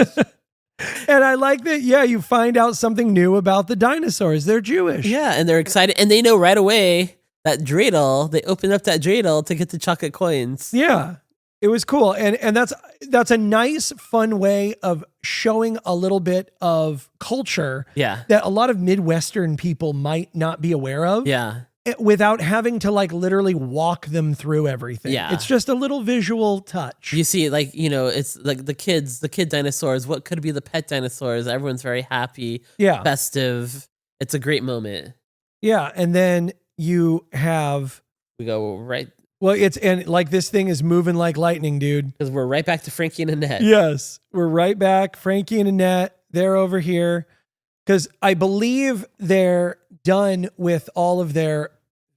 And I like that, you find out something new about the dinosaurs. They're Jewish. Yeah, and they're excited. And they know right away that dreidel, they open up that dreidel to get the chocolate coins. Yeah. It was cool. And that's a nice, fun way of showing a little bit of culture that a lot of Midwestern people might not be aware of. Yeah. Without having to literally walk them through everything. Yeah. It's just a little visual touch. You see, it's like the kid dinosaurs. What could be the pet dinosaurs? Everyone's very happy. Yeah. Festive. It's a great moment. Yeah. And then you have. We go right. Well, this thing is moving like lightning, dude. Because we're right back to Frankie and Annette. Yes. We're right back. Frankie and Annette, they're over here. Because I believe they're done with all of their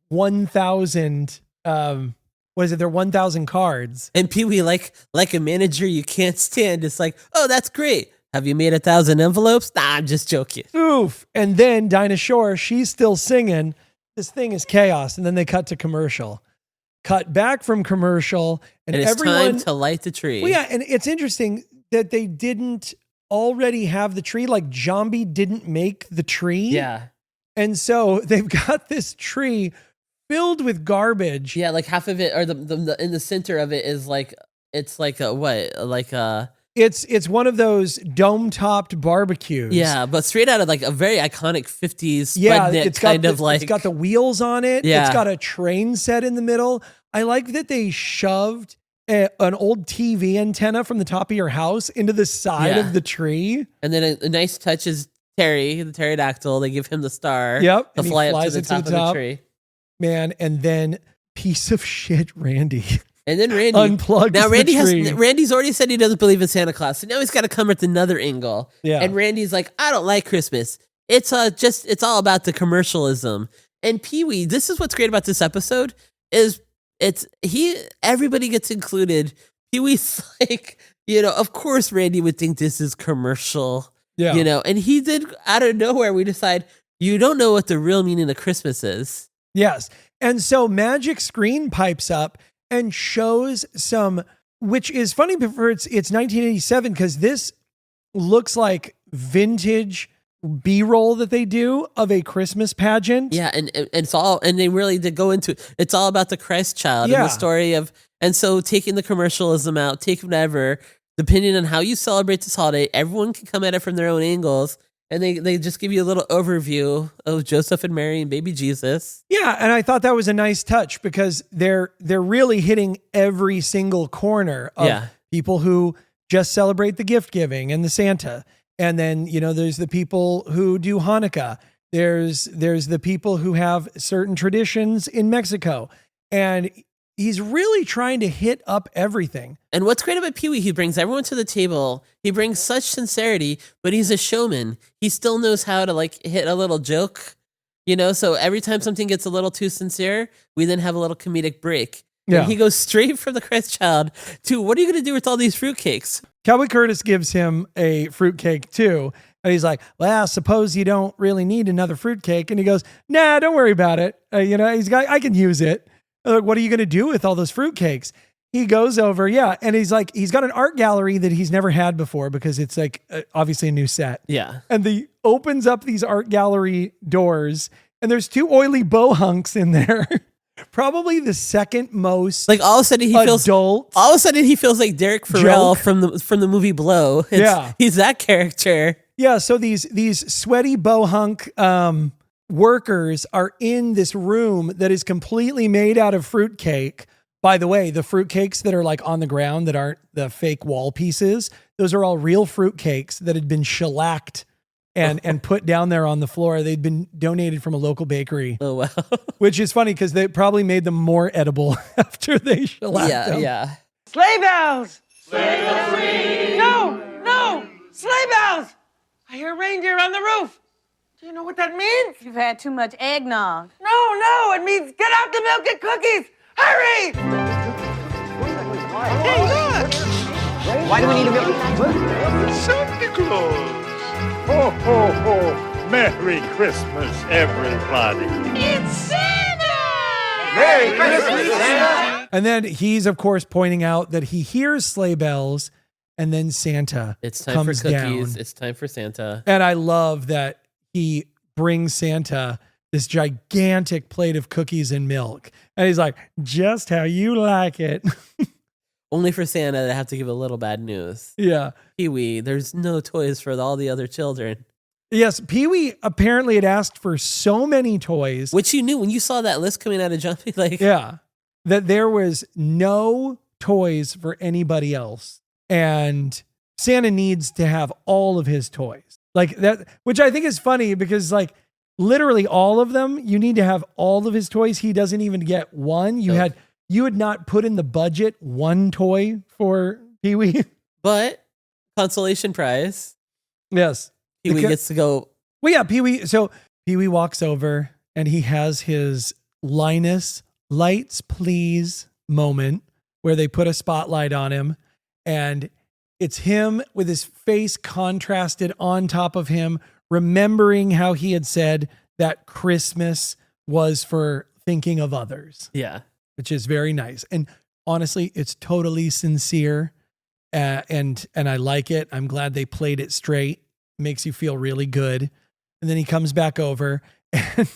1,000, their 1,000 cards. And Pee Wee, like a manager you can't stand, it's like, oh, that's great. Have you made 1,000 envelopes? Nah, I'm just joking. Oof. And then Dinah Shore, she's still singing. This thing is chaos. And then they cut to commercial. Cut back from commercial. And it's everyone, time to light the tree. Well, yeah, and it's interesting that they didn't already have the tree. Like Jambi didn't make the tree. Yeah. And so they've got this tree filled with garbage. Yeah, like half of it, or the in the center of it is it's one of those dome-topped barbecues. Yeah, but straight out of a very iconic 50s it's redneck got the wheels on it. Yeah. It's got a train set in the middle. I like that they shoved an old TV antenna from the top of your house into the side of the tree. And then a nice touch is Terry, the pterodactyl. They give him the star. Yep. To fly up to the top of the tree. Man, and then piece of shit Randy. And then Randy unplugs now the tree. Randy's already said he doesn't believe in Santa Claus. So now he's got to come at another angle. Yeah. And Randy's like, I don't like Christmas. It's all about the commercialism. And Pee Wee, this is what's great about this episode is everybody gets included. Pee Wee's like, of course Randy would think this is commercial. Yeah. And he did out of nowhere, we decide you don't know what the real meaning of Christmas is. Yes. And so Magic Screen pipes up and shows which is funny for it's 1987 because this looks like vintage B-roll that they do of a Christmas pageant. Yeah, and it's all, and they really did go into it. It's all about the Christ child and Yeah. the story of, and so taking the commercialism out, take whatever, depending on how you celebrate this holiday, everyone can come at it from their own angles, and they just give you a little overview of Joseph and Mary and baby Jesus. Yeah, and I thought that was a nice touch because they're really hitting every single corner of people who just celebrate the gift giving and the Santa. And then, there's the people who do Hanukkah. There's the people who have certain traditions in Mexico. And he's really trying to hit up everything. And what's great about Pee-wee, he brings everyone to the table. He brings such sincerity, but he's a showman. He still knows how to hit a little joke, so every time something gets a little too sincere, we then have a little comedic break. Yeah. And he goes straight from the Christ child to, what are you going to do with all these fruitcakes? Cowboy Curtis gives him a fruitcake too. And he's like, well, suppose you don't really need another fruitcake. And he goes, nah, don't worry about it. I can use it. Like, what are you going to do with all those fruitcakes? He goes over, and he's like, he's got an art gallery that he's never had before because it's obviously a new set. Yeah. And he opens up these art gallery doors and there's 2 oily bow hunks in there. Probably the second most all of a sudden he feels like Derek Farrell from the movie Blow. He's that character. Yeah, so these sweaty bow hunk workers are in this room that is completely made out of fruitcake. By the way, the fruitcakes that are on the ground that aren't the fake wall pieces, those are all real fruitcakes that had been shellacked and put down there on the floor. They'd been donated from a local bakery. Oh, wow. Which is funny because they probably made them more edible after they shellacked them. Yeah. Sleigh bells! Sleigh bells ring! No! Sleigh bells! I hear reindeer on the roof. Do you know what that means? You've had too much eggnog. No, it means get out the milk and cookies! Hurry! Hey, look! Why do we need a milk? Santa Claus! Ho, ho, ho! Merry Christmas, everybody! It's Santa! Merry Christmas, Santa! And then he's, of course, pointing out that he hears sleigh bells and then Santa It's time comes for cookies. down. It's time for Santa. And I love that he brings Santa this gigantic plate of cookies and milk. And he's like, just how you like it. Only for Santa to have to give a little bad news. Yeah. Pee-wee, there's no toys for all the other children. Yes, Pee-wee apparently had asked for so many toys. Which you knew when you saw that list coming out of Jumpy. Yeah, that there was no toys for anybody else. And Santa needs to have all of his toys. That, which I think is funny because literally all of them, you need to have all of his toys. He doesn't even get one. You had not put in the budget one toy for Pee-wee. But consolation prize. Yes. Pee-wee gets to go. Well, yeah, Pee-wee. So Pee-wee walks over and he has his Linus lights please moment where they put a spotlight on him. And it's him with his face contrasted on top of him, remembering how he had said that Christmas was for thinking of others. Yeah. Which is very nice. And honestly, it's totally sincere. And I like it. I'm glad they played it straight. It makes you feel really good. And then he comes back over and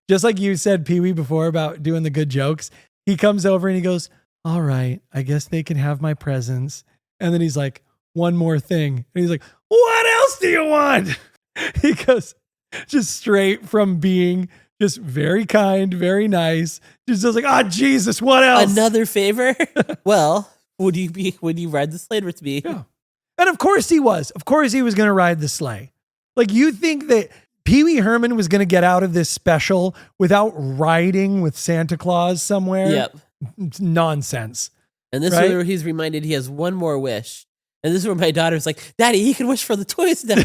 just like you said, Pee-wee, before about doing the good jokes, he comes over and he goes, all right, I guess they can have my presents. And then he's like, one more thing. And he's like, what else do you want? He goes just straight from being just very kind, very nice. Just like, Jesus, what else? Another favor? Well, would you ride the sleigh with me? Yeah. And of course he was. Of course he was going to ride the sleigh. You think that Pee-wee Herman was going to get out of this special without riding with Santa Claus somewhere? Yep. It's nonsense. And this is where he's reminded he has one more wish. And this is where my daughter's like, Daddy, he can wish for the toys now.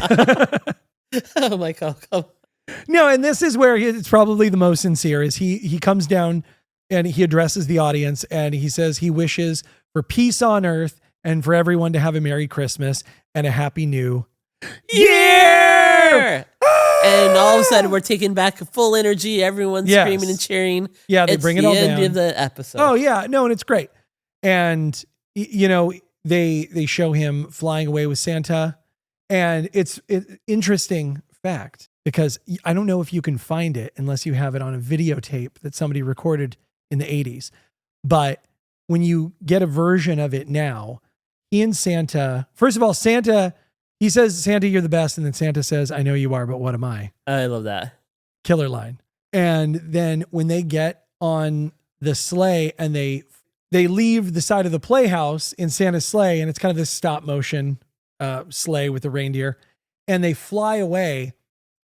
I'm like, oh, come on. No, and this is where it's probably the most sincere is he comes down and he addresses the audience and he says he wishes for peace on earth and for everyone to have a Merry Christmas and a Happy New Year! And all of a sudden we're taking back full energy. Everyone's screaming and cheering. Yeah, they bring it all down. It's the end of the episode. Oh, yeah. No, and it's great. And, they show him flying away with Santa. And it's interesting effect because I don't know if you can find it unless you have it on a videotape that somebody recorded in the 80s. But when you get a version of it now, he and Santa, first of all, Santa, he says, Santa, you're the best. And then Santa says, I know you are, but what am I? I love that. Killer line. And then when they get on the sleigh and they leave the side of the Playhouse in Santa's sleigh, and it's kind of this stop motion sleigh with the reindeer, and they fly away.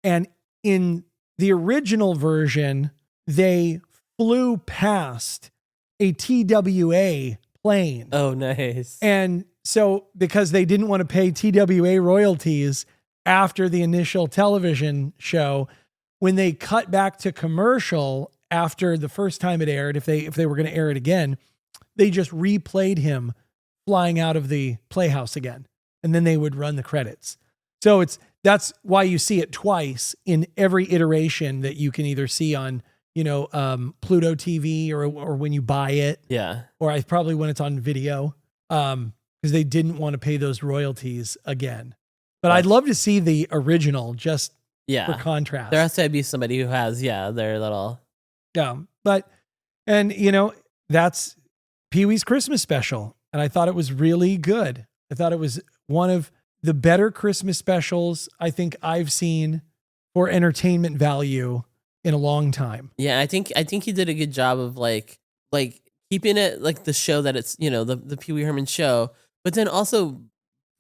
And in the original version, they flew past a TWA plane. Oh, nice. And so because they didn't want to pay TWA royalties after the initial television show, when they cut back to commercial after the first time it aired, if they were going to air it again, they just replayed him flying out of the Playhouse again. And then they would run the credits. So that's why you see it twice in every iteration that you can either see on, Pluto TV or when you buy it. Yeah. Or probably when it's on video, because they didn't want to pay those royalties again. But I'd love to see the original just for contrast. There has to be somebody who has, their little. Yeah. That's Pee-wee's Christmas special. And I thought it was really good. I thought it was one of the better Christmas specials I think I've seen for entertainment value in a long time. Yeah, I think he did a good job of like keeping it like the show that it's, the Pee Wee Herman show, but then also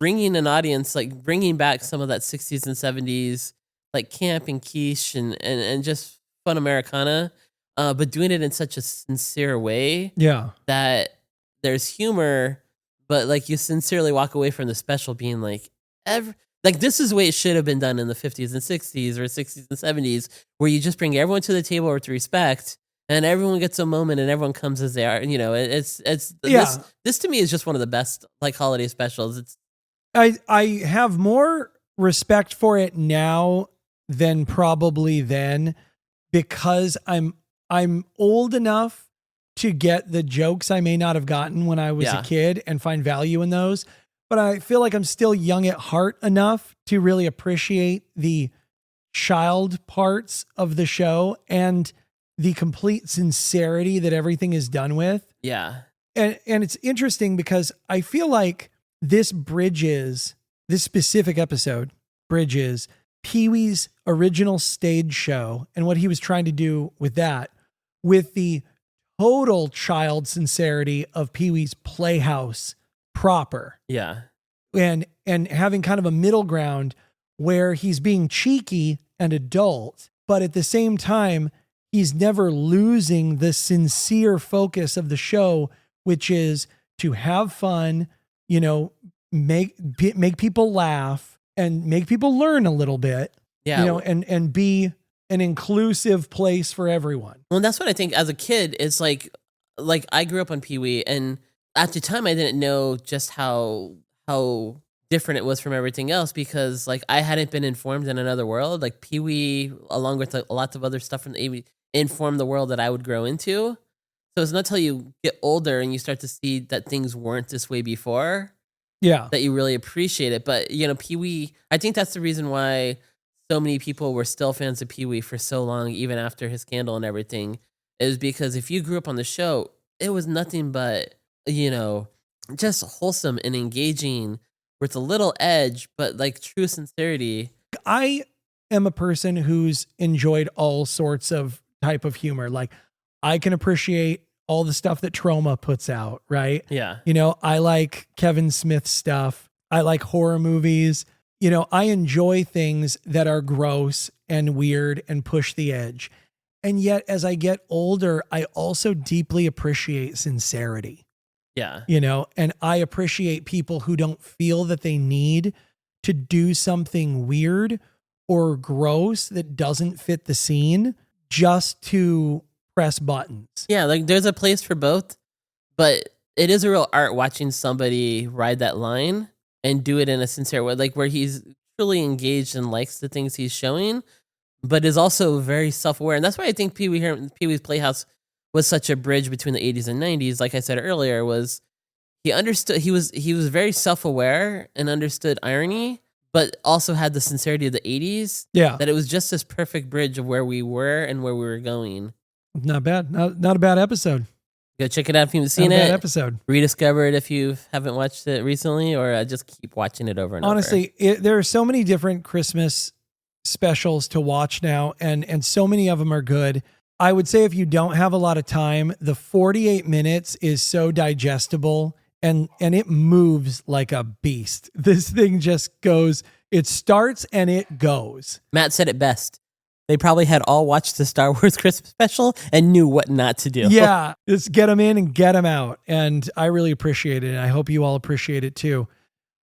bringing an audience, like bringing back some of that 60s and 70s, like camp and quiche and just fun Americana, but doing it in such a sincere way. Yeah. That there's humor, but like you sincerely walk away from the special being like, this is the way it should have been done in the 50s and 60s or 60s and 70s, where you just bring everyone to the table with respect and everyone gets a moment and everyone comes as they are. This to me is just one of the best like holiday specials. I have more respect for it now than probably then, because I'm old enough to get the jokes I may not have gotten when I was a kid and find value in those. But I feel like I'm still young at heart enough to really appreciate the child parts of the show and the complete sincerity that everything is done with. Yeah. And it's interesting because I feel like this specific episode bridges Pee-wee's original stage show and what he was trying to do with that with the total child sincerity of Pee-wee's Playhouse proper. Yeah. And having kind of a middle ground where he's being cheeky and adult, but at the same time, he's never losing the sincere focus of the show, which is to have fun, make people laugh and make people learn a little bit, and be an inclusive place for everyone. Well, that's what I think as a kid, it's like I grew up on Pee-wee, and at the time I didn't know just how different it was from everything else, because like I hadn't been informed in another world. Like Pee-wee, along with lots of other stuff from the 80s, informed the world that I would grow into. So it's not till you get older and you start to see that things weren't this way before, that you really appreciate it. But Pee-wee, I think that's the reason why so many people were still fans of Pee-wee for so long, even after his scandal and everything, is because if you grew up on the show, it was nothing but, just wholesome and engaging with a little edge, but like true sincerity. I am a person who's enjoyed all sorts of type of humor. Like I can appreciate all the stuff that Troma puts out, right? Yeah. I like Kevin Smith's stuff. I like horror movies. I enjoy things that are gross and weird and push the edge. And yet, as I get older, I also deeply appreciate sincerity. Yeah. And I appreciate people who don't feel that they need to do something weird or gross that doesn't fit the scene just to press buttons. Yeah, like there's a place for both, but it is a real art watching somebody ride that line and do it in a sincere way, like where he's truly engaged and likes the things he's showing, but is also very self-aware. And that's why I think Pee-wee's Playhouse was such a bridge between the 80s and 90s. Like I said earlier, was he understood, he was very self-aware and understood irony, but also had the sincerity of the 80s. Yeah. That it was just this perfect bridge of where we were and where we were going. Not bad. Not a bad episode. Go check it out if you haven't seen Not a it. bad episode. Rediscover it if you haven't watched it recently, or just keep watching it over and Honestly, there are so many different Christmas specials to watch now, and so many of them are good. I would say if you don't have a lot of time, the 48 minutes is so digestible and it moves like a beast. This thing just goes, it starts and it goes. Matt said it best. They probably had all watched the Star Wars Christmas special and knew what not to do. Yeah, just get them in and get them out. And I really appreciate it. And I hope you all appreciate it too.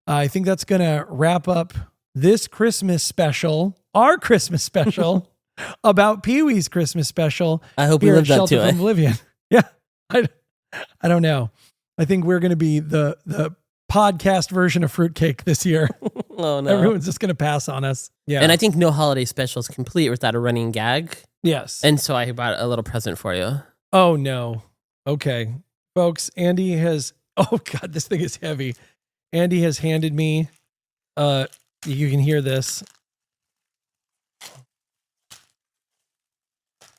I think that's going to wrap up this Christmas special, our Christmas special about Pee-wee's Christmas special. I hope we here lived at up Shelter to it. from Oblivion. Yeah, I don't know. I think we're going to be the podcast version of fruitcake this year. Oh, no. Everyone's just going to pass on us. Yeah. And I think no holiday special is complete without a running gag. Yes. And so I brought a little present for you. Oh, no. Okay. Folks, Andy has, oh God, this thing is heavy. Andy has handed me, you can hear this.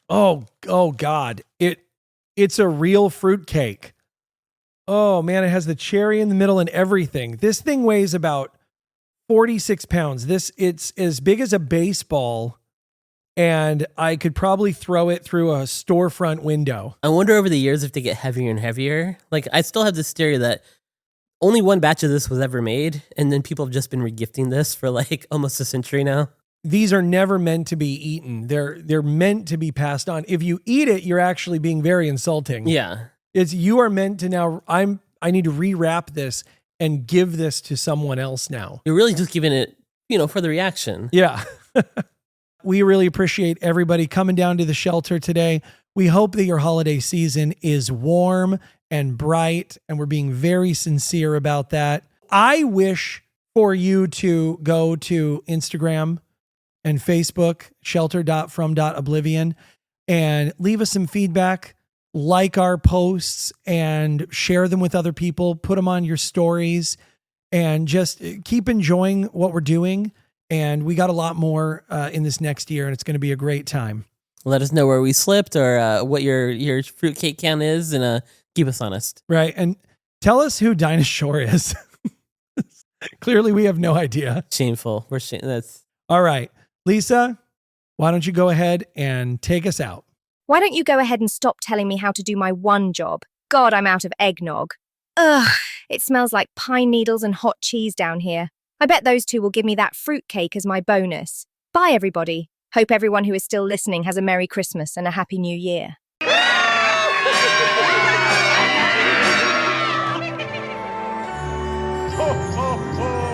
Oh God. It's a real fruitcake. Oh man, it has the cherry in the middle and everything. This thing weighs about 46 pounds. It's as big as a baseball, and I could probably throw it through a storefront window. I wonder over the years if they get heavier and heavier. Like, I still have this theory that only one batch of this was ever made, and then people have just been regifting this for like almost a century now. These are never meant to be eaten. They're meant to be passed on. If you eat it, you're actually being very insulting. Yeah. You are meant to now, I need to rewrap this and give this to someone else now. You're really just giving it, for the reaction. Yeah. We really appreciate everybody coming down to the shelter today. We hope that your holiday season is warm and bright, and we're being very sincere about that. I wish for you to go to Instagram and Facebook, shelter.from.oblivion, and leave us some feedback, like our posts, and share them with other people, put them on your stories, and just keep enjoying what we're doing. And we got a lot more in this next year, and it's going to be a great time. Let us know where we slipped or what your fruitcake count is, and keep us honest. Right. And tell us who Dinah Shore is. Clearly, we have no idea. Shameful. That's all right. Lisa, why don't you go ahead and take us out? Why don't you go ahead and stop telling me how to do my one job? God, I'm out of eggnog. Ugh, it smells like pine needles and hot cheese down here. I bet those two will give me that fruitcake as my bonus. Bye, everybody. Hope everyone who is still listening has a Merry Christmas and a Happy New Year. Ho, ho, ho!